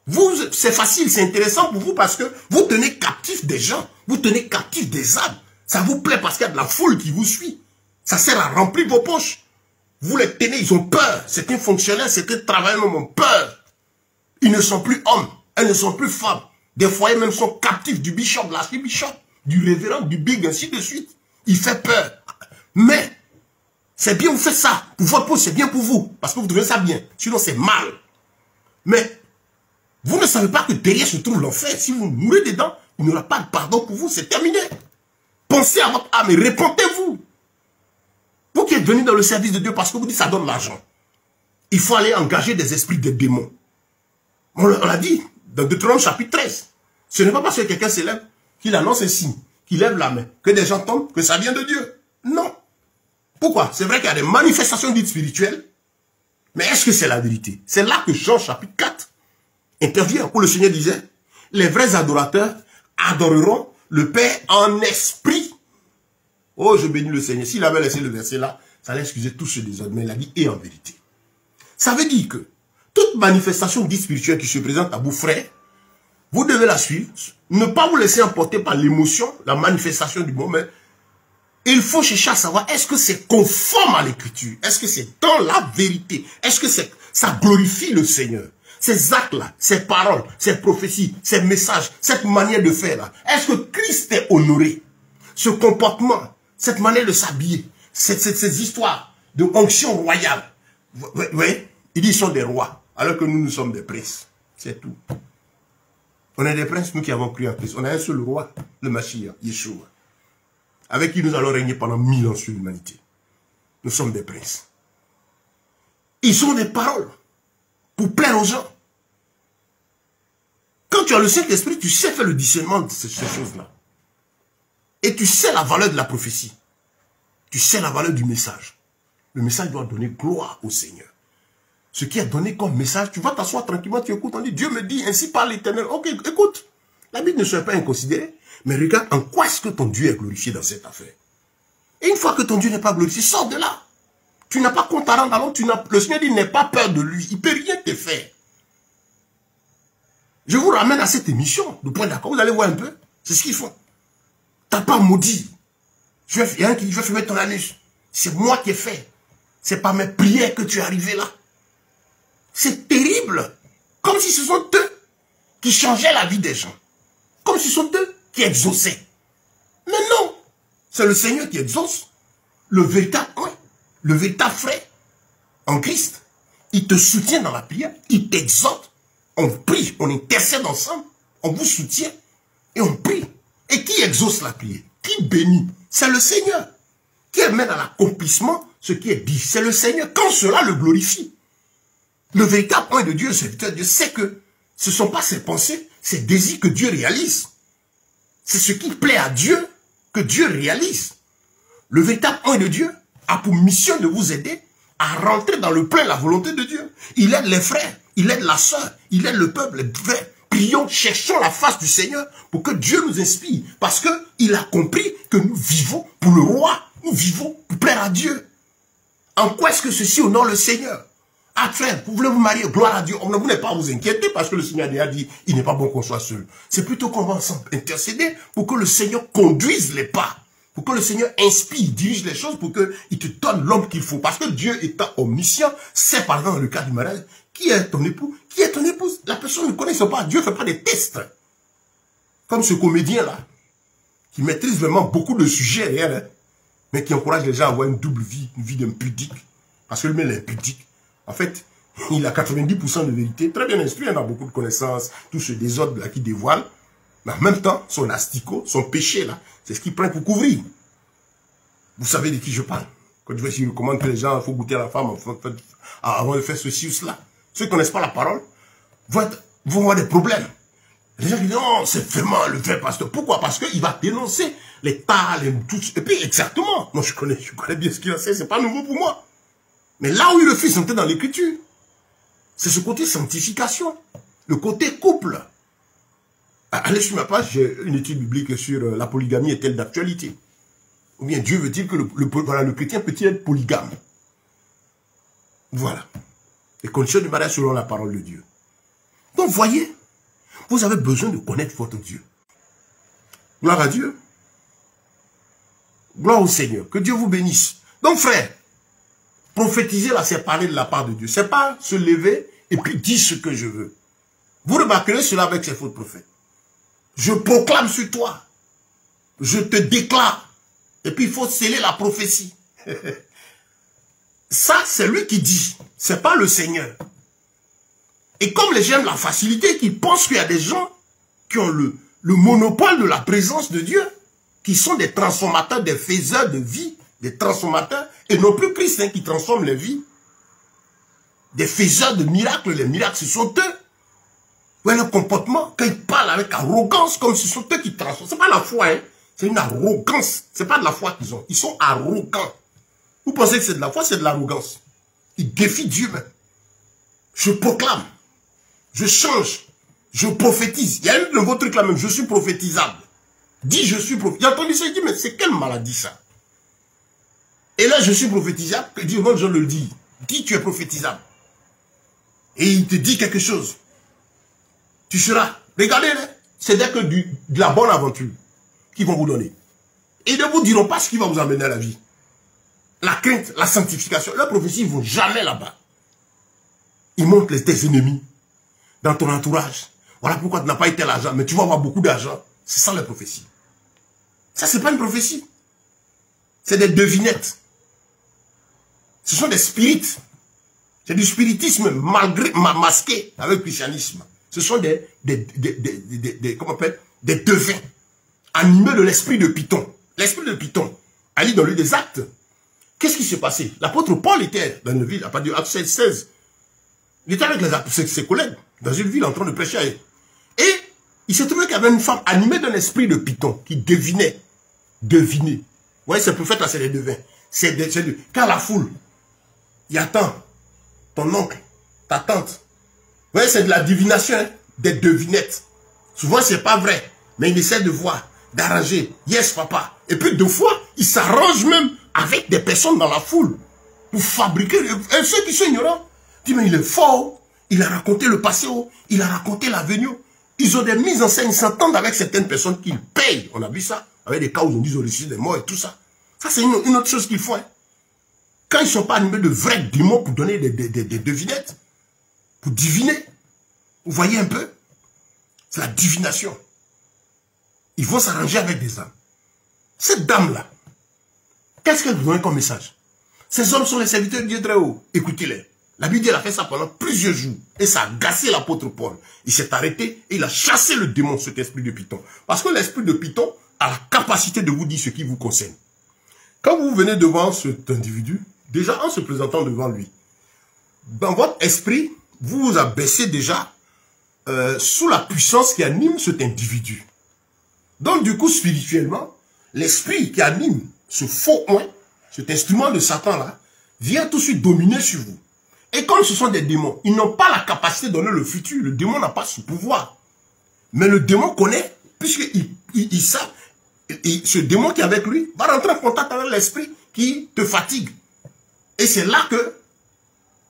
Vous, c'est facile, c'est intéressant pour vous parce que vous tenez captif des gens. Vous tenez captif des âmes. Ça vous plaît parce qu'il y a de la foule qui vous suit. Ça sert à remplir vos poches. Vous les tenez, ils ont peur. Certains fonctionnaires, certains travailleurs ont peur. Ils ne sont plus hommes. Elles ne sont plus femmes. Des foyers même sont captifs du bishop, de l'archibishop, du révérend, du big, ainsi de suite. Il fait peur. Mais, c'est bien, vous faites ça. Pour votre peau, c'est bien pour vous. Parce que vous trouvez ça bien. Sinon, c'est mal. Mais, vous ne savez pas que derrière se trouve l'enfer. Si vous mourrez dedans, il n'y aura pas de pardon pour vous. C'est terminé. Pensez à votre âme et répentez-vous. Vous qui êtes venus dans le service de Dieu parce que vous dites ça donne l'argent. Il faut aller engager des esprits, des démons. On l'a dit dans Deutéronome chapitre 13. Ce n'est pas parce que quelqu'un s'élève qu'il annonce un signe, qu'il lève la main, que des gens tombent, que ça vient de Dieu. Non. Pourquoi? C'est vrai qu'il y a des manifestations dites spirituelles, mais est-ce que c'est la vérité? C'est là que Jean chapitre 4 intervient, où le Seigneur disait, les vrais adorateurs adoreront le Père en esprit. Oh, je bénis le Seigneur. S'il avait laissé le verset là, ça allait excuser tout ce désordre, mais il a dit et en vérité. Ça veut dire que toute manifestation dite spirituelle qui se présente à vous, frères, vous devez la suivre, ne pas vous laisser emporter par l'émotion, la manifestation du moment. Il faut chercher à savoir, est-ce que c'est conforme à l'écriture? Est-ce que c'est dans la vérité? Est-ce que ça glorifie le Seigneur? Ces actes-là, ces paroles, ces prophéties, ces messages, cette manière de faire là, est-ce que Christ est honoré? Ce comportement, cette manière de s'habiller, ces histoires de onction royale. Vous voyez, ils disent qu'ils sont des rois, alors que nous sommes des princes. C'est tout. On est des princes, nous qui avons cru en Christ. On a un seul roi, le Mashiach, Yeshua, avec qui nous allons régner pendant 1000 ans sur l'humanité. Nous sommes des princes. Ils ont des paroles pour plaire aux gens. Quand tu as le Saint-Esprit, tu sais faire le discernement de ces choses-là. Et tu sais la valeur de la prophétie. Tu sais la valeur du message. Le message doit donner gloire au Seigneur. Ce qui est donné comme message, tu vas t'asseoir tranquillement, tu écoutes, on dit, Dieu me dit, ainsi parle l'Éternel. Ok, écoute. La Bible ne serait pas inconsidérée, mais regarde en quoi est-ce que ton Dieu est glorifié dans cette affaire. Et une fois que ton Dieu n'est pas glorifié, sors de là. Tu n'as pas compte à rendre, alors le Seigneur dit, n'aie pas peur de lui, il ne peut rien te faire. Je vous ramène à cette émission, de point d'accord, vous allez voir un peu, c'est ce qu'ils font. T'as pas maudit. Il y a un qui dit, je vais fermer ton anus. C'est moi qui ai fait. C'est par mes prières que tu es arrivé là. C'est terrible. Comme si ce sont eux qui changeaient la vie des gens. Comme si ce sont eux qui exauçaient. Mais non. C'est le Seigneur qui exauce. Le véritable frère en Christ. Il te soutient dans la prière. Il t'exhorte. On prie. On intercède ensemble. On vous soutient. Et on prie. Et qui exauce la prière? Qui bénit? C'est le Seigneur. Qui amène à l'accomplissement ce qui est dit. C'est le Seigneur. Quand cela le glorifie. Le véritable point de Dieu, serviteur de Dieu, c'est que ce ne sont pas ses pensées, ses désirs que Dieu réalise. C'est ce qui plaît à Dieu que Dieu réalise. Le véritable point de Dieu a pour mission de vous aider à rentrer dans le plein de la volonté de Dieu. Il aide les frères, il aide la sœur, il aide le peuple, les frères. Prions, cherchons la face du Seigneur pour que Dieu nous inspire. Parce qu'il a compris que nous vivons pour le roi. Nous vivons pour plaire à Dieu. En quoi est-ce que ceci honore le Seigneur? Ah frère, vous voulez vous marier, gloire à Dieu. Vous n'avez pas à vous inquiéter parce que le Seigneur a dit, il n'est pas bon qu'on soit seul. C'est plutôt qu'on va ensemble intercéder pour que le Seigneur conduise les pas. Pour que le Seigneur inspire, dirige les choses, pour qu'il te donne l'homme qu'il faut. Parce que Dieu étant omniscient, sait par exemple dans le cas du mariage, qui est ton époux, qui est ton épouse. La personne ne connaît pas. Dieu ne fait pas des tests. Comme ce comédien-là, qui maîtrise vraiment beaucoup de sujets réels, hein, mais qui encourage les gens à avoir une double vie, une vie d'impudique. Parce que lui-même est impudique. En fait, il a 90% de vérité, très bien instruit, il a beaucoup de connaissances, tout ce désordre-là qui dévoile. Mais en même temps, son asticot, son péché, là, c'est ce qu'il prend pour couvrir. Vous savez de qui je parle. Quand je recommande que les gens, il faut goûter à la femme avant de faire ceci ou cela. Ceux qui ne connaissent pas la parole vont avoir des problèmes. Les gens qui disent, non, c'est vraiment le vrai pasteur. Pourquoi? Parce qu'il va dénoncer les tas, tout. Et puis, exactement. Moi, je connais bien ce qu'il a fait, c'est pas nouveau pour moi. Mais là où il refuse d'entrer dans l'écriture, c'est ce côté sanctification, le côté couple. Allez sur ma page, j'ai une étude biblique sur la polygamie est-elle d'actualité? Ou bien Dieu veut-il que le chrétien peut-il être polygame? Voilà. Les conditions du mariage selon la parole de Dieu. Donc, voyez, vous avez besoin de connaître votre Dieu. Gloire à Dieu. Gloire au Seigneur. Que Dieu vous bénisse. Donc, frère, prophétiser là, c'est parler de la part de Dieu. C'est pas se lever et puis dire ce que je veux. Vous remarquerez cela avec ces faux prophètes. Je proclame sur toi. Je te déclare. Et puis il faut sceller la prophétie. Ça, c'est lui qui dit. C'est pas le Seigneur. Et comme les gens aiment la facilité, qu'ils pensent qu'il y a des gens qui ont le monopole de la présence de Dieu, qui sont des transformateurs, des faiseurs de vie, des transformateurs, et non plus Christ qui transforme les vies. Des faiseurs de miracles, les miracles, ce sont eux. Vous voyez le comportement, quand ils parlent avec arrogance, comme ce sont eux qui transforment. Ce n'est pas la foi, hein. C'est une arrogance. Ce n'est pas de la foi qu'ils ont. Ils sont arrogants. Vous pensez que c'est de la foi, c'est de l'arrogance. Ils défient Dieu même. Je proclame. Je change. Je prophétise. Il y a un nouveau truc là même. Je suis prophétisable. Dis je suis prophétisable. J'ai entendu ça, il dit mais c'est quelle maladie ça? Et là je suis prophétisable. Il dit au nom de Jean le dit. Dis tu es prophétisable. Et il te dit quelque chose. Tu seras. Regardez, c'est dès que de la bonne aventure qu'ils vont vous donner. Ils ne vous diront pas ce qui va vous amener à la vie. La crainte, la sanctification. Leurs prophéties ne vont jamais là-bas. Ils montrent tes ennemis dans ton entourage. Voilà pourquoi tu n'as pas été l'argent, mais tu vas avoir beaucoup d'argent. C'est ça la prophétie. Ça, ce n'est pas une prophétie. C'est des devinettes. Ce sont des spirites. C'est du spiritisme masqué avec le christianisme. Ce sont comment on appelle, des devins animés de l'esprit de Python. L'esprit de Python, allez dans le livre des Actes. Qu'est-ce qui s'est passé? L'apôtre Paul était dans une ville, à partir de Actes 16. Il était avec ses collègues dans une ville en train de prêcher. Et il se trouvait qu'il y avait une femme animée d'un esprit de Python qui devinait. Deviner. Vous voyez, ces prophètes là, c'est des devins. Quand la foule, il attend ton oncle, ta tante. Vous voyez, c'est de la divination, hein, des devinettes. Souvent, c'est pas vrai. Mais il essaie de voir, d'arranger. Yes, papa. Et puis, deux fois, il s'arrange même avec des personnes dans la foule pour fabriquer. Et ceux qui sont ignorants, disent, mais il est fort. Il a raconté le passé. Il a raconté l'avenir. Ils ont des mises en scène. Ils s'entendent avec certaines personnes qu'ils payent. On a vu ça. Avec des cas où ils ont dit qu'ils ont reçu des morts et tout ça. Ça, c'est une autre chose qu'ils font. Hein. Quand ils ne sont pas animés de vrais démons pour donner des devinettes, pour diviner. Vous voyez un peu? C'est la divination. Ils vont s'arranger avec des âmes. Cette dame-là, qu'est-ce qu'elle vous donne comme message? Ces hommes sont les serviteurs de Dieu très haut. Écoutez-les. La Bible, elle a fait ça pendant plusieurs jours. Et ça a gâché l'apôtre Paul. Il s'est arrêté et il a chassé le démon, cet esprit de Python. Parce que l'esprit de Python a la capacité de vous dire ce qui vous concerne. Quand vous venez devant cet individu, déjà en se présentant devant lui, dans votre esprit, vous vous abaissez déjà sous la puissance qui anime cet individu. Donc du coup, spirituellement, l'esprit qui anime ce faux oint, cet instrument de Satan-là, vient tout de suite dominer sur vous. Et comme ce sont des démons, ils n'ont pas la capacité de donner le futur. Le démon n'a pas ce pouvoir. Mais le démon connaît, puisqu'il sait, ce démon qui est avec lui va rentrer en contact avec l'esprit qui te fatigue. Et c'est là que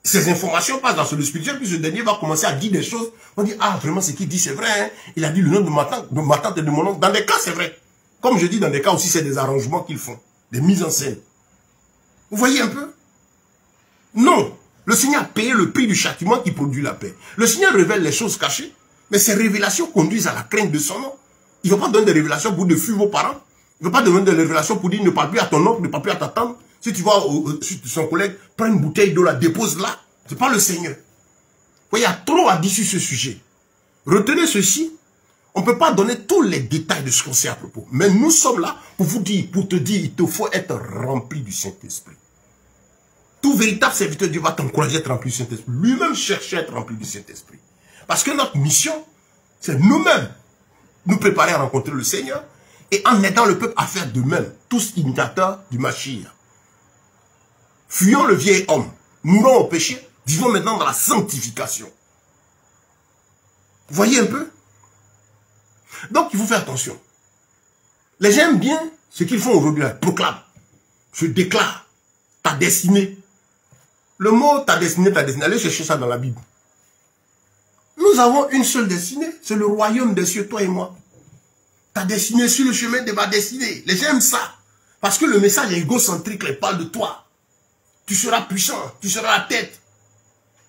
ces informations passent dans le spirituel, puis ce dernier va commencer à dire des choses. On dit, ah, vraiment, ce qu'il dit, c'est vrai. Hein? Il a dit le nom de ma tante et de mon oncle. Dans des cas, c'est vrai. Comme je dis, dans des cas aussi, c'est des arrangements qu'ils font, des mises en scène. Vous voyez un peu? Non. Le Seigneur a payé le prix du châtiment qui produit la paix. Le Seigneur révèle les choses cachées, mais ces révélations conduisent à la crainte de son nom. Il ne va pas donner des révélations pour de fuir vos parents. Il ne va pas donner des révélations pour dire ne parle plus à ton oncle, ne parle plus à ta tante. Si tu vas chez son collègue, prends une bouteille d'eau, la dépose là. Ce n'est pas le Seigneur. Vous voyez, il y a trop à dire sur ce sujet. Retenez ceci. On ne peut pas donner tous les détails de ce qu'on sait à propos. Mais nous sommes là pour vous dire, pour te dire, il te faut être rempli du Saint-Esprit. Tout véritable serviteur de Dieu va t'encourager à être rempli du Saint-Esprit. Lui-même chercher à être rempli du Saint-Esprit. Parce que notre mission, c'est nous-mêmes nous préparer à rencontrer le Seigneur et en aidant le peuple à faire de même, tous imitateurs du Mashiach. Fuyons le vieil homme, mourons au péché, vivons maintenant dans la sanctification. Vous voyez un peu? Donc il faut faire attention. Les gens aiment bien ce qu'ils font aujourd'hui, proclament, se déclarent, ta destinée. Le mot ta destinée, allez chercher ça dans la Bible. Nous avons une seule destinée, c'est le royaume des cieux, toi et moi. Ta destinée sur le chemin de ma destinée. Les gens aiment ça. Parce que le message est égocentrique, il parle de toi. Tu seras puissant, tu seras la tête.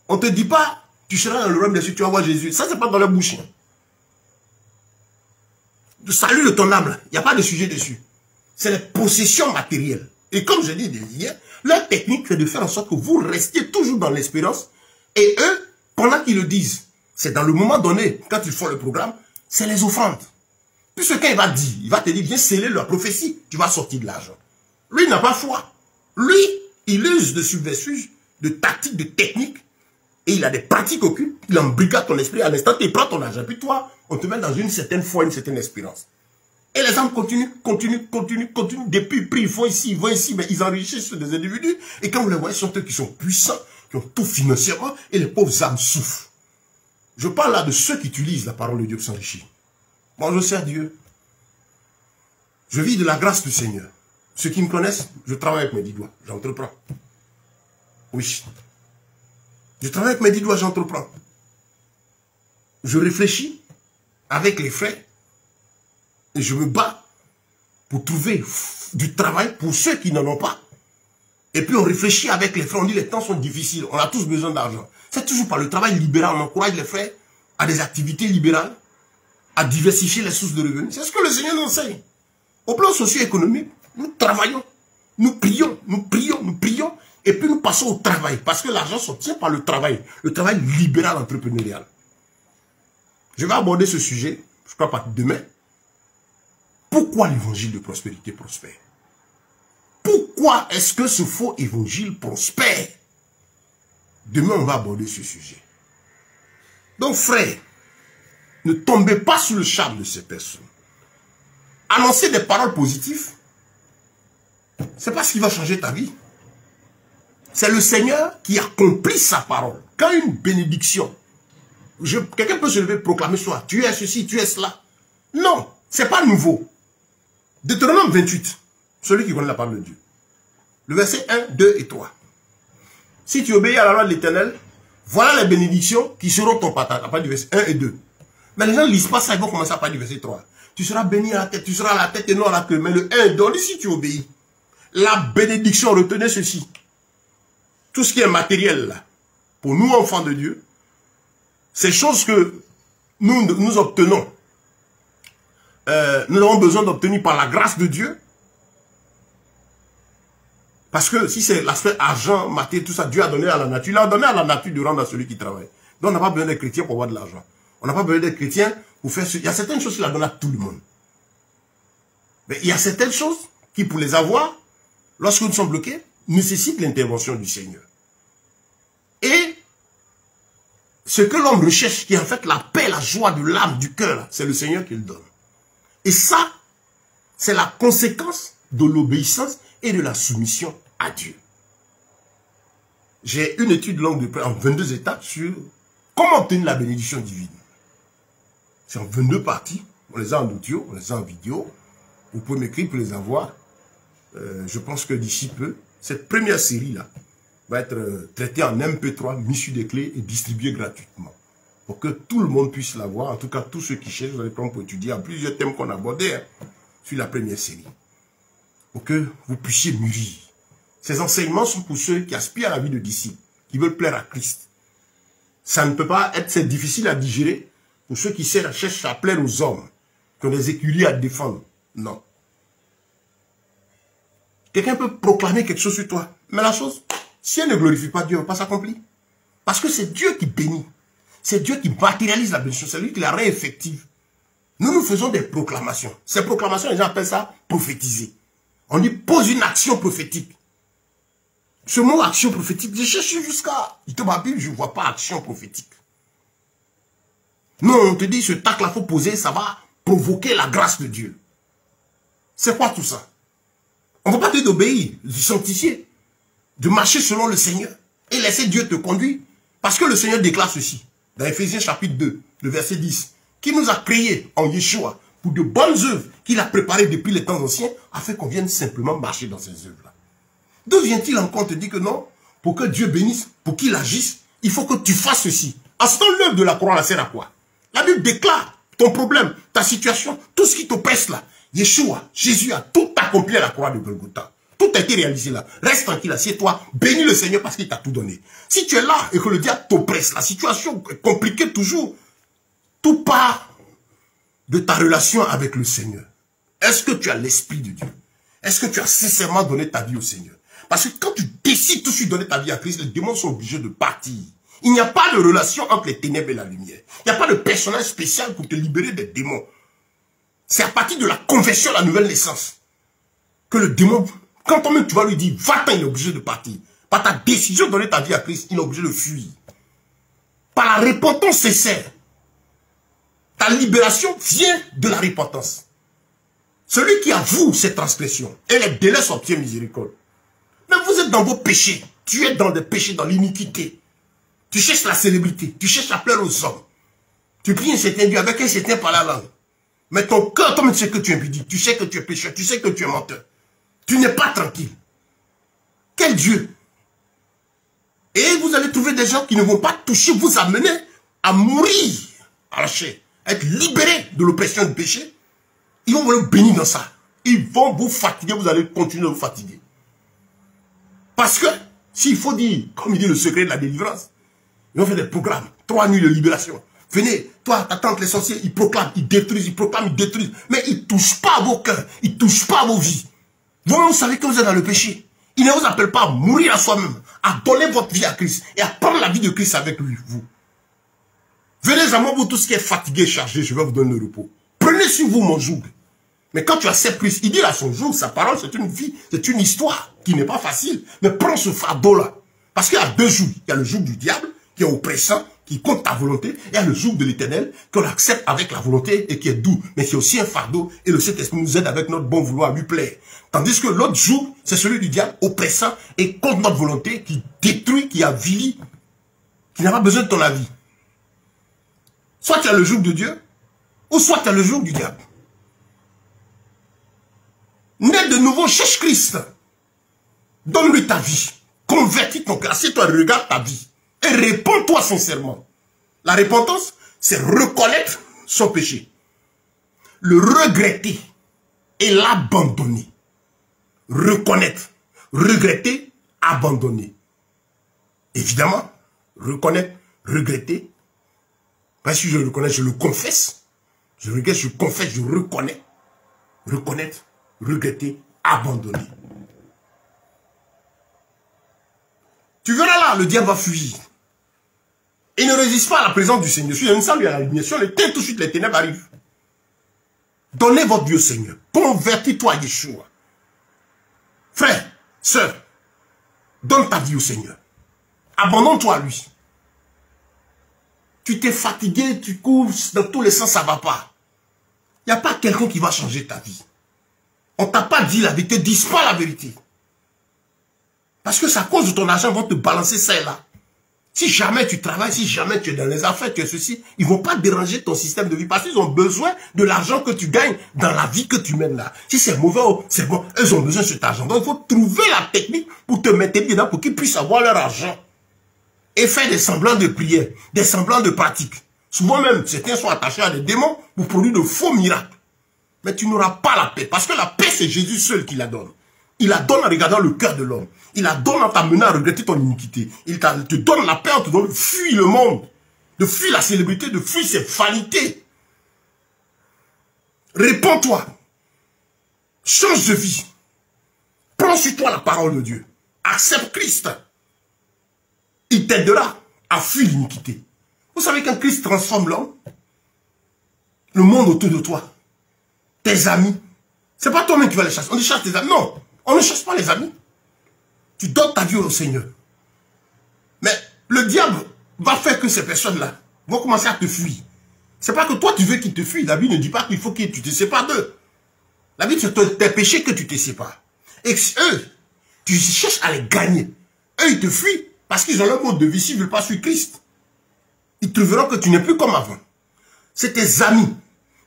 On ne te dit pas, tu seras dans le royaume des cieux, tu vas voir Jésus. Ça, c'est pas dans la bouche. Le salut de ton âme, il n'y a pas de sujet dessus. C'est les possessions matérielles. Et comme je dis hier, leur technique, c'est de faire en sorte que vous restiez toujours dans l'espérance. Et eux, pendant qu'ils le disent, c'est dans le moment donné, quand ils font le programme, c'est les offrandes. Puisque quand il va dire, il va te dire, viens sceller la prophétie, tu vas sortir de l'argent. Lui, il n'a pas foi. Lui, il use de subterfuge, de tactiques, de techniques, et il a des pratiques occultes, il embrigade ton esprit, à l'instant, il prend ton argent, puis toi, on te met dans une certaine foi, une certaine espérance. Et les hommes continuent, depuis ils prient, ils vont ici, mais ils enrichissent des individus, et quand vous les voyez, ce sont eux qui sont puissants, qui ont tout financièrement, et les pauvres âmes souffrent. Je parle là de ceux qui utilisent la parole de Dieu pour s'enrichir. Moi, je sers Dieu. Je vis de la grâce du Seigneur. Ceux qui me connaissent, je travaille avec mes 10 doigts. J'entreprends. Oui. Je travaille avec mes 10 doigts, j'entreprends. Je réfléchis avec les frères. Et je me bats pour trouver du travail pour ceux qui n'en ont pas. Et puis on réfléchit avec les frères. On dit les temps sont difficiles. On a tous besoin d'argent. C'est toujours par le travail libéral. On encourage les frères à des activités libérales, à diversifier les sources de revenus. C'est ce que le Seigneur nous enseigne. Au plan socio-économique, nous travaillons, nous prions, et puis nous passons au travail. Parce que l'argent s'obtient par le travail libéral entrepreneurial. Je vais aborder ce sujet, je crois pas demain. Pourquoi l'évangile de prospérité prospère? Pourquoi est-ce que ce faux évangile prospère? Demain, on va aborder ce sujet. Donc, frère, ne tombez pas sous le charme de ces personnes. Annoncer des paroles positives, c'est pas ce qui va changer ta vie. C'est le Seigneur qui accomplit sa parole. Quand une bénédiction, quelqu'un peut se lever et proclamer soit, tu es ceci, tu es cela. Non, c'est pas nouveau. Deutéronome 28, celui qui connaît la parole de Dieu. Le verset 1, 2 et 3. Si tu obéis à la loi de l'Éternel, voilà les bénédictions qui seront ton partage. À partir du verset 1 et 2. Mais les gens ne lisent pas ça, ils vont commencer à partir du verset 3. Tu seras béni à la tête, tu seras à la tête et non à la queue. Mais le 1 et 2, on dit si tu obéis. La bénédiction, retenez ceci. Tout ce qui est matériel là, pour nous enfants de Dieu, ces choses que nous obtenons, nous avons besoin d'obtenir par la grâce de Dieu. Parce que si c'est l'aspect argent, matière, tout ça, Dieu a donné à la nature. Il a donné à la nature de rendre à celui qui travaille. Donc on n'a pas besoin d'être chrétien pour avoir de l'argent. On n'a pas besoin d'être chrétien pour faire ce... Il y a certaines choses qu'il a donné à tout le monde. Mais il y a certaines choses qui, pour les avoir, lorsque nous sommes bloqués, nécessitent l'intervention du Seigneur. Et ce que l'homme recherche, qui est en fait la paix, la joie de l'âme, du cœur, c'est le Seigneur qui le donne. Et ça, c'est la conséquence de l'obéissance et de la soumission à Dieu. J'ai une étude longue de près en 22 étapes sur comment obtenir la bénédiction divine. C'est en 22 parties. On les a en audio, on les a en vidéo. Vous pouvez m'écrire pour les avoir. Je pense que d'ici peu, cette première série-là va être traitée en MP3, mis sur des clés et distribuée gratuitement. Pour que tout le monde puisse l'avoir. En tout cas, tous ceux qui cherchent, vous allez prendre pour étudier en plusieurs thèmes qu'on abordait. Hein. sur la première série. Pour que vous puissiez mûrir. Ces enseignements sont pour ceux qui aspirent à la vie de disciples, qui veulent plaire à Christ. Ça ne peut pas être, c'est difficile à digérer pour ceux qui cherchent à plaire aux hommes, qui ont des écuries à défendre. Non. Quelqu'un peut proclamer quelque chose sur toi, mais la chose, si elle ne glorifie pas Dieu, elle ne va pas s'accomplir. Parce que c'est Dieu qui bénit. C'est Dieu qui matérialise la bénédiction. C'est lui qui la rend effective. Nous faisons des proclamations. Ces proclamations, les gens appellent ça prophétiser. On dit pose une action prophétique. Ce mot action prophétique, j'ai cherché jusqu'à... Dans ma Bible, je ne vois pas action prophétique. Non, on te dit ce tac-là, il faut poser, ça va provoquer la grâce de Dieu. C'est quoi tout ça? On ne va pas te dire d'obéir, de sanctifier, de marcher selon le Seigneur et laisser Dieu te conduire. Parce que le Seigneur déclare ceci, dans Éphésiens chapitre 2, le verset 10, qui nous a créés en Yeshua pour de bonnes œuvres qu'il a préparées depuis les temps anciens, afin qu'on vienne simplement marcher dans ces œuvres-là. D'où vient-il encore te dire que non, pour que Dieu bénisse, pour qu'il agisse, il faut que tu fasses ceci. En ce temps, l'œuvre de la croix, la sert à quoi? La Bible déclare ton problème, ta situation, tout ce qui t'oppresse là. Yeshua, Jésus a tout accompli à la croix de Golgotha. Tout a été réalisé là. Reste tranquille, assieds-toi, bénis le Seigneur parce qu'il t'a tout donné. Si tu es là et que le diable t'oppresse, la situation est compliquée toujours, tout part de ta relation avec le Seigneur. Est-ce que tu as l'Esprit de Dieu? Est-ce que tu as sincèrement donné ta vie au Seigneur? Parce que quand tu décides tout de suite de donner ta vie à Christ, les démons sont obligés de partir. Il n'y a pas de relation entre les ténèbres et la lumière. Il n'y a pas de personnage spécial pour te libérer des démons. C'est à partir de la conversion à la nouvelle naissance que le démon, quand toi-même tu vas lui dire, va-t'en, il est obligé de partir. Par ta décision de donner ta vie à Christ, il est obligé de fuir. Par la repentance sincère, ta libération vient de la repentance. Celui qui avoue ses transgressions et les délaisse obtient miséricorde. Mais vous êtes dans vos péchés. Tu es dans des péchés, dans l'iniquité. Tu cherches la célébrité. Tu cherches à plaire aux hommes. Tu pries un certain Dieu avec un certain par la langue. Mais ton cœur, toi-même, tu sais que tu es impudique. Tu sais que tu es pécheur. Tu sais que tu es menteur. Tu n'es pas tranquille. Quel Dieu? Et vous allez trouver des gens qui ne vont pas toucher, vous amener à mourir à la chair, à être libérés de l'oppression du péché. Ils vont vous bénir dans ça. Ils vont vous fatiguer, vous allez continuer de vous fatiguer. Parce que, s'il faut dire, comme il dit le secret de la délivrance, ils vont faire des programmes, 3 nuits de libération. Venez, toi, ta tante, les sorciers, ils proclament, ils détruisent, ils proclament, ils détruisent. Mais ils ne touchent pas à vos cœurs, ils ne touchent pas à vos vies. Vous savez que vous êtes dans le péché. Il ne vous appelle pas à mourir à soi-même, à donner votre vie à Christ et à prendre la vie de Christ avec lui, vous. Venez à moi, vous tous qui êtes fatigués, chargés, je vais vous donner le repos. Prenez sur vous mon joug. Mais quand tu acceptes Christ, il dit à son joug, sa parole, c'est une vie, c'est une histoire qui n'est pas facile. Mais prends ce fardeau-là. Parce qu'il y a 2 jougs. Il y a le joug du diable, qui est oppressant, qui compte ta volonté, et il y a le joug de l'Éternel, qu'on accepte avec la volonté et qui est doux. Mais c'est aussi un fardeau, et le Saint-Esprit nous aide avec notre bon vouloir à lui plaire. Tandis que l'autre joug, c'est celui du diable, oppressant, et contre notre volonté, qui détruit, qui avilit, qui n'a pas besoin de ton avis. Soit tu as le joug de Dieu, ou soit tu as le joug du diable. Né de nouveau, cherche Christ. Donne-lui ta vie. Convertis ton cœur. Assieds-toi, regarde ta vie. Et réponds-toi sincèrement. La repentance, c'est reconnaître son péché. Le regretter et l'abandonner. Reconnaître, regretter, abandonner. Évidemment, reconnaître, regretter. Parce que si je le reconnais, je le confesse. Je regrette, je confesse, je reconnais. Reconnaître, regretter, abandonner. Tu verras là, le diable va fuir. Il ne résiste pas à la présence du Seigneur. Si une salle à la lumière, si on l'éteint tout de suite, les ténèbres arrivent. Donnez votre Dieu au Seigneur. Convertis-toi à Yeshua. Frère, sœur, donne ta vie au Seigneur. Abandonne-toi à lui. Tu t'es fatigué, tu cours dans tous les sens, ça ne va pas. Il n'y a pas quelqu'un qui va changer ta vie. On ne t'a pas dit la vérité, dis pas la vérité. Parce que c'est à cause de ton argent, ils vont te balancer ça et là. Si jamais tu travailles, si jamais tu es dans les affaires, tu es ceci, ils ne vont pas déranger ton système de vie parce qu'ils ont besoin de l'argent que tu gagnes dans la vie que tu mènes là. Si c'est mauvais, c'est bon, eux ont besoin de cet argent. Donc il faut trouver la technique pour te mettre dedans pour qu'ils puissent avoir leur argent. Et faire des semblants de prière, des semblants de pratique. Souvent même, certains sont attachés à des démons pour produire de faux miracles. Mais tu n'auras pas la paix. Parce que la paix, c'est Jésus seul qui la donne. Il la donne en regardant le cœur de l'homme. Il la donne en t'amenant à regretter ton iniquité. Il te donne la paix en te donnant de fuir le monde. De fuir la célébrité, de fuir ses vanités. Réponds-toi. Change de vie. Prends sur toi la parole de Dieu. Accepte Christ. Il t'aidera à fuir l'iniquité. Vous savez quand Christ transforme l'homme, le monde autour de toi, tes amis, c'est pas toi-même qui vas les chasser. On les chasse tes amis. Non, on ne chasse pas les amis. Tu donnes ta vie au Seigneur. Mais le diable va faire que ces personnes-là vont commencer à te fuir. C'est pas que toi tu veux qu'ils te fuient. La Bible ne dit pas qu'il faut que tu te sépares d'eux. La Bible, c'est tes péchés que tu te sépares. Et eux, tu cherches à les gagner. Eux, ils te fuient parce qu'ils ont leur mode de vie. S'ils ne veulent pas suivre Christ, ils trouveront que tu n'es plus comme avant. C'est tes amis,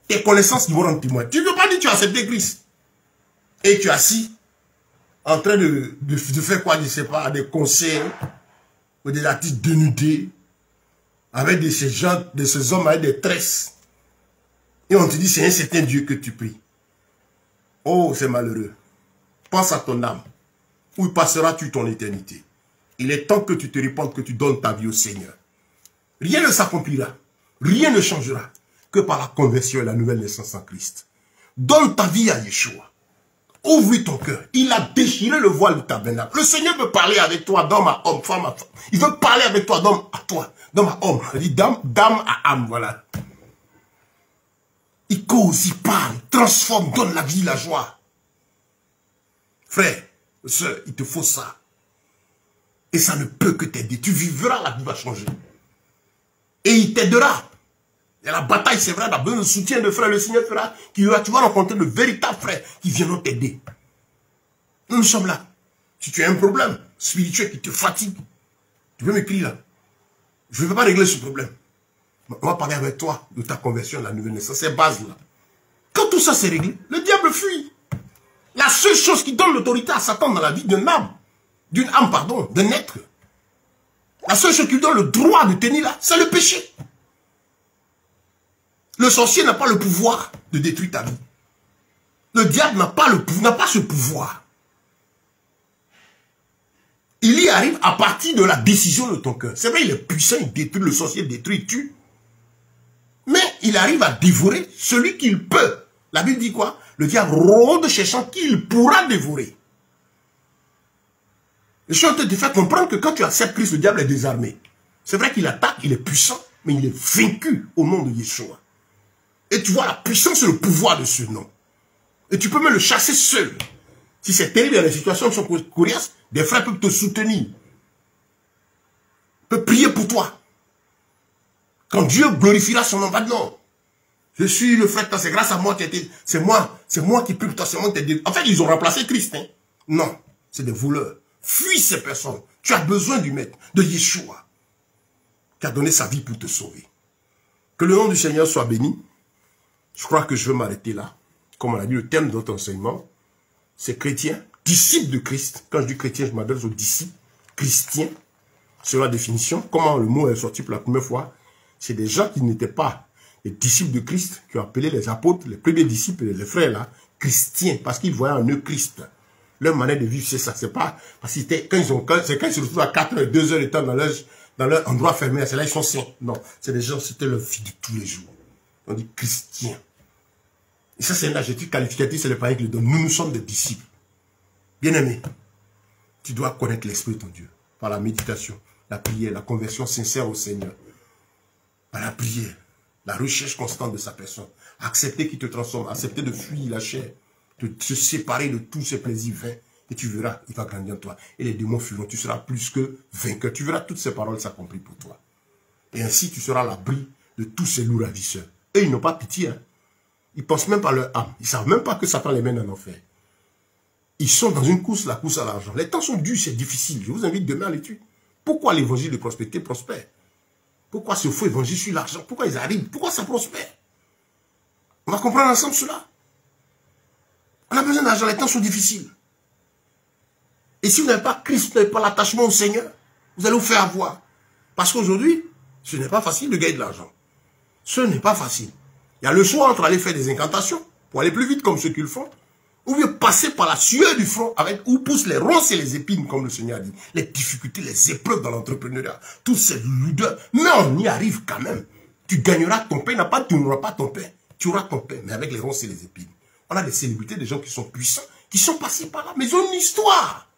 tes connaissances qui vont rendre témoin. Tu ne veux pas dire que tu as accepté Christ. Et tu es assis en train de faire quoi, je ne sais pas, des concerts, ou des artistes dénudés, avec ces hommes avec des tresses. Et on te dit, c'est un certain Dieu que tu pries. Oh, c'est malheureux. Pense à ton âme. Où passeras-tu ton éternité? Il est temps que tu te répandes, que tu donnes ta vie au Seigneur. Rien ne s'accomplira. Rien ne changera que par la conversion et la nouvelle naissance en Christ. Donne ta vie à Yeshua. Ouvre ton cœur. Il a déchiré le voile du tabernacle. Le Seigneur veut parler avec toi, d'homme à homme, femme à femme. Il veut parler avec toi, d'homme à toi, d'homme à homme. Il dit d'âme à âme, voilà. Il cause, il parle, transforme, donne la vie, la joie. Frère, sœur, il te faut ça. Et ça ne peut que t'aider. Tu vivras, la vie va changer. Et il t'aidera. Et la bataille, c'est vrai, tu as besoin de soutien de frères. Le Seigneur fera, tu vas rencontrer de véritables frères qui viendront t'aider. Nous sommes là. Si tu as un problème spirituel qui te fatigue, tu peux m'écrire là. Je ne vais pas régler ce problème. On va parler avec toi de ta conversion, de la nouvelle naissance, ces bases-là. Quand tout ça s'est réglé, le diable fuit. La seule chose qui donne l'autorité à Satan dans la vie d'un âme, d'un être, la seule chose qui lui donne le droit de tenir là, c'est le péché. Le sorcier n'a pas le pouvoir de détruire ta vie. Le diable n'a pas ce pouvoir. Il y arrive à partir de la décision de ton cœur. C'est vrai, il est puissant, il détruit, le sorcier détruit, il tue. Mais il arrive à dévorer celui qu'il peut. La Bible dit quoi? Le diable rôde cherchant qu'il pourra dévorer. Je suis en train de te faire comprendre que quand tu acceptes Christ, le diable est désarmé. C'est vrai qu'il attaque, il est puissant, mais il est vaincu au nom de Yeshua. Et tu vois la puissance et le pouvoir de ce nom. Et tu peux même le chasser seul. Si c'est terrible, les situations sont coriaces, des frères peuvent te soutenir. Peuvent prier pour toi. Quand Dieu glorifiera son nom, non. Je suis le frère, c'est grâce à moi qui c'est moi qui prie pour toi, c'est moi qui t'ai. En fait, ils ont remplacé Christ. Hein? Non, c'est des voleurs. Fuis ces personnes. Tu as besoin du maître, de Yeshua, qui a donné sa vie pour te sauver. Que le nom du Seigneur soit béni. Je crois que je vais m'arrêter là. Comme on a dit, le thème de notre enseignement, c'est chrétien, disciple de Christ. Quand je dis chrétien, je m'adresse aux disciples chrétiens. C'est la définition. Comment le mot est sorti pour la première fois? C'est des gens qui n'étaient pas les disciples de Christ, qui ont appelé les apôtres, les premiers disciples, les frères là, chrétiens, parce qu'ils voyaient en eux Christ. Leur manière de vivre, c'est ça. C'est pas parce que quand ils se retrouvent à 4 heures, 2 heures de temps dans leur endroit fermé, c'est là ils sont saints. Non, c'est des gens, c'était leur vie de tous les jours. On dit chrétien. Et ça, c'est un adjectif qualificatif, c'est le païen qui le donne. Nous sommes des disciples. Bien-aimé, tu dois connaître l'Esprit de ton Dieu par la méditation, la prière, la conversion sincère au Seigneur, par la prière, la recherche constante de sa personne, accepter qu'il te transforme, accepter de fuir la chair, de se séparer de tous ces plaisirs vains, et tu verras, il va grandir en toi. Et les démons fuiront, tu seras plus que vainqueur. Tu verras toutes ces paroles s'accomplir pour toi. Et ainsi, tu seras à l'abri de tous ces loups ravisseurs. Et ils n'ont pas pitié. Hein. Ils ne pensent même pas à leur âme. Ils ne savent même pas que Satan les mène en enfer. Ils sont dans une course, la course à l'argent. Les temps sont durs, c'est difficile. Je vous invite demain à l'étude. Pourquoi l'évangile de prospérité prospère? Pourquoi ce faux évangile sur l'argent? Pourquoi ils arrivent? Pourquoi ça prospère? On va comprendre ensemble cela. On a besoin d'argent, les temps sont difficiles. Et si vous n'avez pas Christ, vous n'avez pas l'attachement au Seigneur, vous allez vous faire avoir. Parce qu'aujourd'hui, ce n'est pas facile de gagner de l'argent. Ce n'est pas facile. Il y a le choix entre aller faire des incantations pour aller plus vite comme ceux qui le font, ou bien passer par la sueur du front avec où poussent les ronces et les épines, comme le Seigneur a dit, les difficultés, les épreuves dans l'entrepreneuriat, toutes ces lourdeurs, mais on y arrive quand même. Tu gagneras ton pain, tu n'auras pas ton pain, tu auras ton pain, mais avec les ronces et les épines. On a des célébrités, des gens qui sont puissants, qui sont passés par là, mais ils ont une histoire.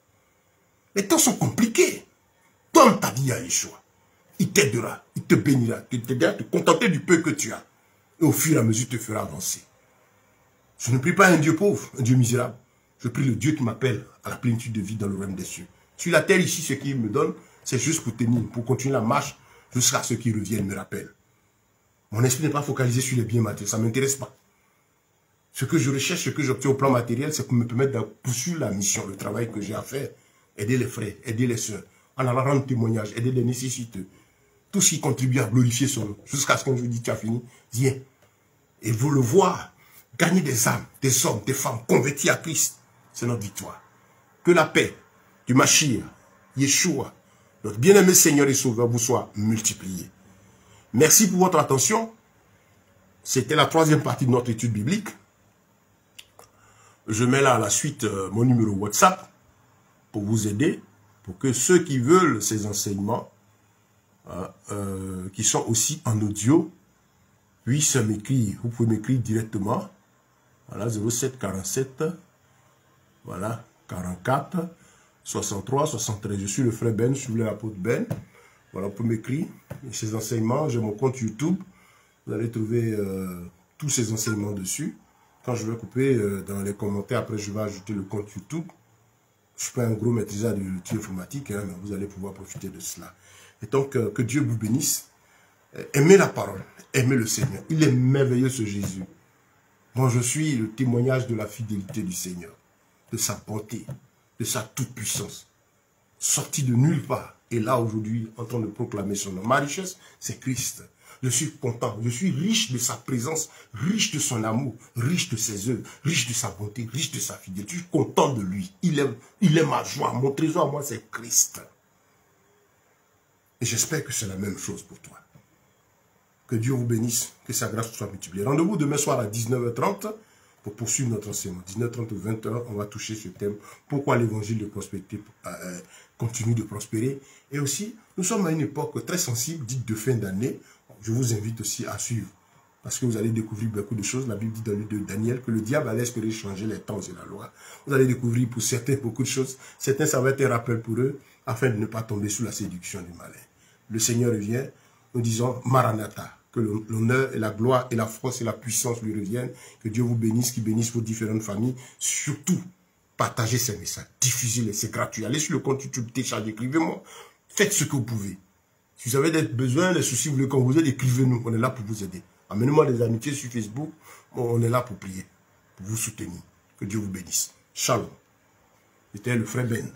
Les temps sont compliqués. Donne ta vie à Yeshua. Il t'aidera, il te bénira, il t'aidera à te contenter du peu que tu as. Et au fur et à mesure, il te fera avancer. Je ne prie pas un Dieu pauvre, un Dieu misérable. Je prie le Dieu qui m'appelle à la plénitude de vie dans le royaume des cieux. Sur la terre ici, ce qu'il me donne, c'est juste pour tenir, pour continuer la marche jusqu'à ce qui reviennent me rappellent. Mon esprit n'est pas focalisé sur les biens matériels, ça ne m'intéresse pas. Ce que je recherche, ce que j'obtiens au plan matériel, c'est pour me permettre de poursuivre la mission, le travail que j'ai à faire. Aider les frères, aider les sœurs, en allant rendre témoignage, aider les nécessiteux. Tout ce qui contribue à glorifier son nom. Jusqu'à ce qu'on vous dise, tu as fini, viens. Et vous le voir, gagner des âmes, des hommes, des femmes convertis à Christ, c'est notre victoire. Que la paix du Mashiach, Yeshua, notre bien-aimé Seigneur et Sauveur, vous soit multipliée. Merci pour votre attention. C'était la troisième partie de notre étude biblique. Je mets là à la suite mon numéro WhatsApp pour vous aider, pour que ceux qui veulent ces enseignements, qui sont aussi en audio, puissent m'écrire. Vous pouvez m'écrire directement. Voilà, 07 47, voilà, 44, 63, 73. Je suis le frère Ben, je suis l'apôtre Ben. Voilà, vous pouvez m'écrire. Ces enseignements, j'ai mon compte YouTube. Vous allez trouver tous ces enseignements dessus. Quand je vais couper dans les commentaires, après je vais ajouter le compte YouTube. Je ne suis pas un gros maîtrisard de l'outil informatique, hein, mais vous allez pouvoir profiter de cela. Et donc, que Dieu vous bénisse. Aimez la parole, aimez le Seigneur. Il est merveilleux ce Jésus. Moi, je suis le témoignage de la fidélité du Seigneur, de sa bonté, de sa toute-puissance. Sorti de nulle part, et là aujourd'hui, en train de proclamer son nom. Ma richesse, c'est Christ. Je suis content, je suis riche de sa présence, riche de son amour, riche de ses œuvres, riche de sa bonté, riche de sa fidélité. Je suis content de lui. Il est ma joie. Mon trésor à moi, c'est Christ. Et j'espère que c'est la même chose pour toi. Que Dieu vous bénisse, que sa grâce soit multipliée. Rendez-vous demain soir à 19h30 pour poursuivre notre enseignement. 19h30 ou 20h, on va toucher ce thème. Pourquoi l'évangile de prospérité continue de prospérer. Et aussi, nous sommes à une époque très sensible, dite de fin d'année. Je vous invite aussi à suivre. Parce que vous allez découvrir beaucoup de choses. La Bible dit dans le livre de Daniel que le diable allait espérer changer les temps et la loi. Vous allez découvrir pour certains beaucoup de choses. Certains, ça va être un rappel pour eux, afin de ne pas tomber sous la séduction du malin. Le Seigneur revient, nous disons Maranatha. Que l'honneur et la gloire et la force et la puissance lui reviennent. Que Dieu vous bénisse, qu'il bénisse vos différentes familles. Surtout, partagez ces messages, diffusez-les, c'est gratuit. Allez sur le compte YouTube, téléchargez, écrivez-moi. Faites ce que vous pouvez. Si vous avez des besoins, des soucis, vous voulez qu'on vous aide, écrivez-nous. On est là pour vous aider. Amenez-moi des amitiés sur Facebook. On est là pour prier, pour vous soutenir. Que Dieu vous bénisse. Shalom. C'était le frère Ben.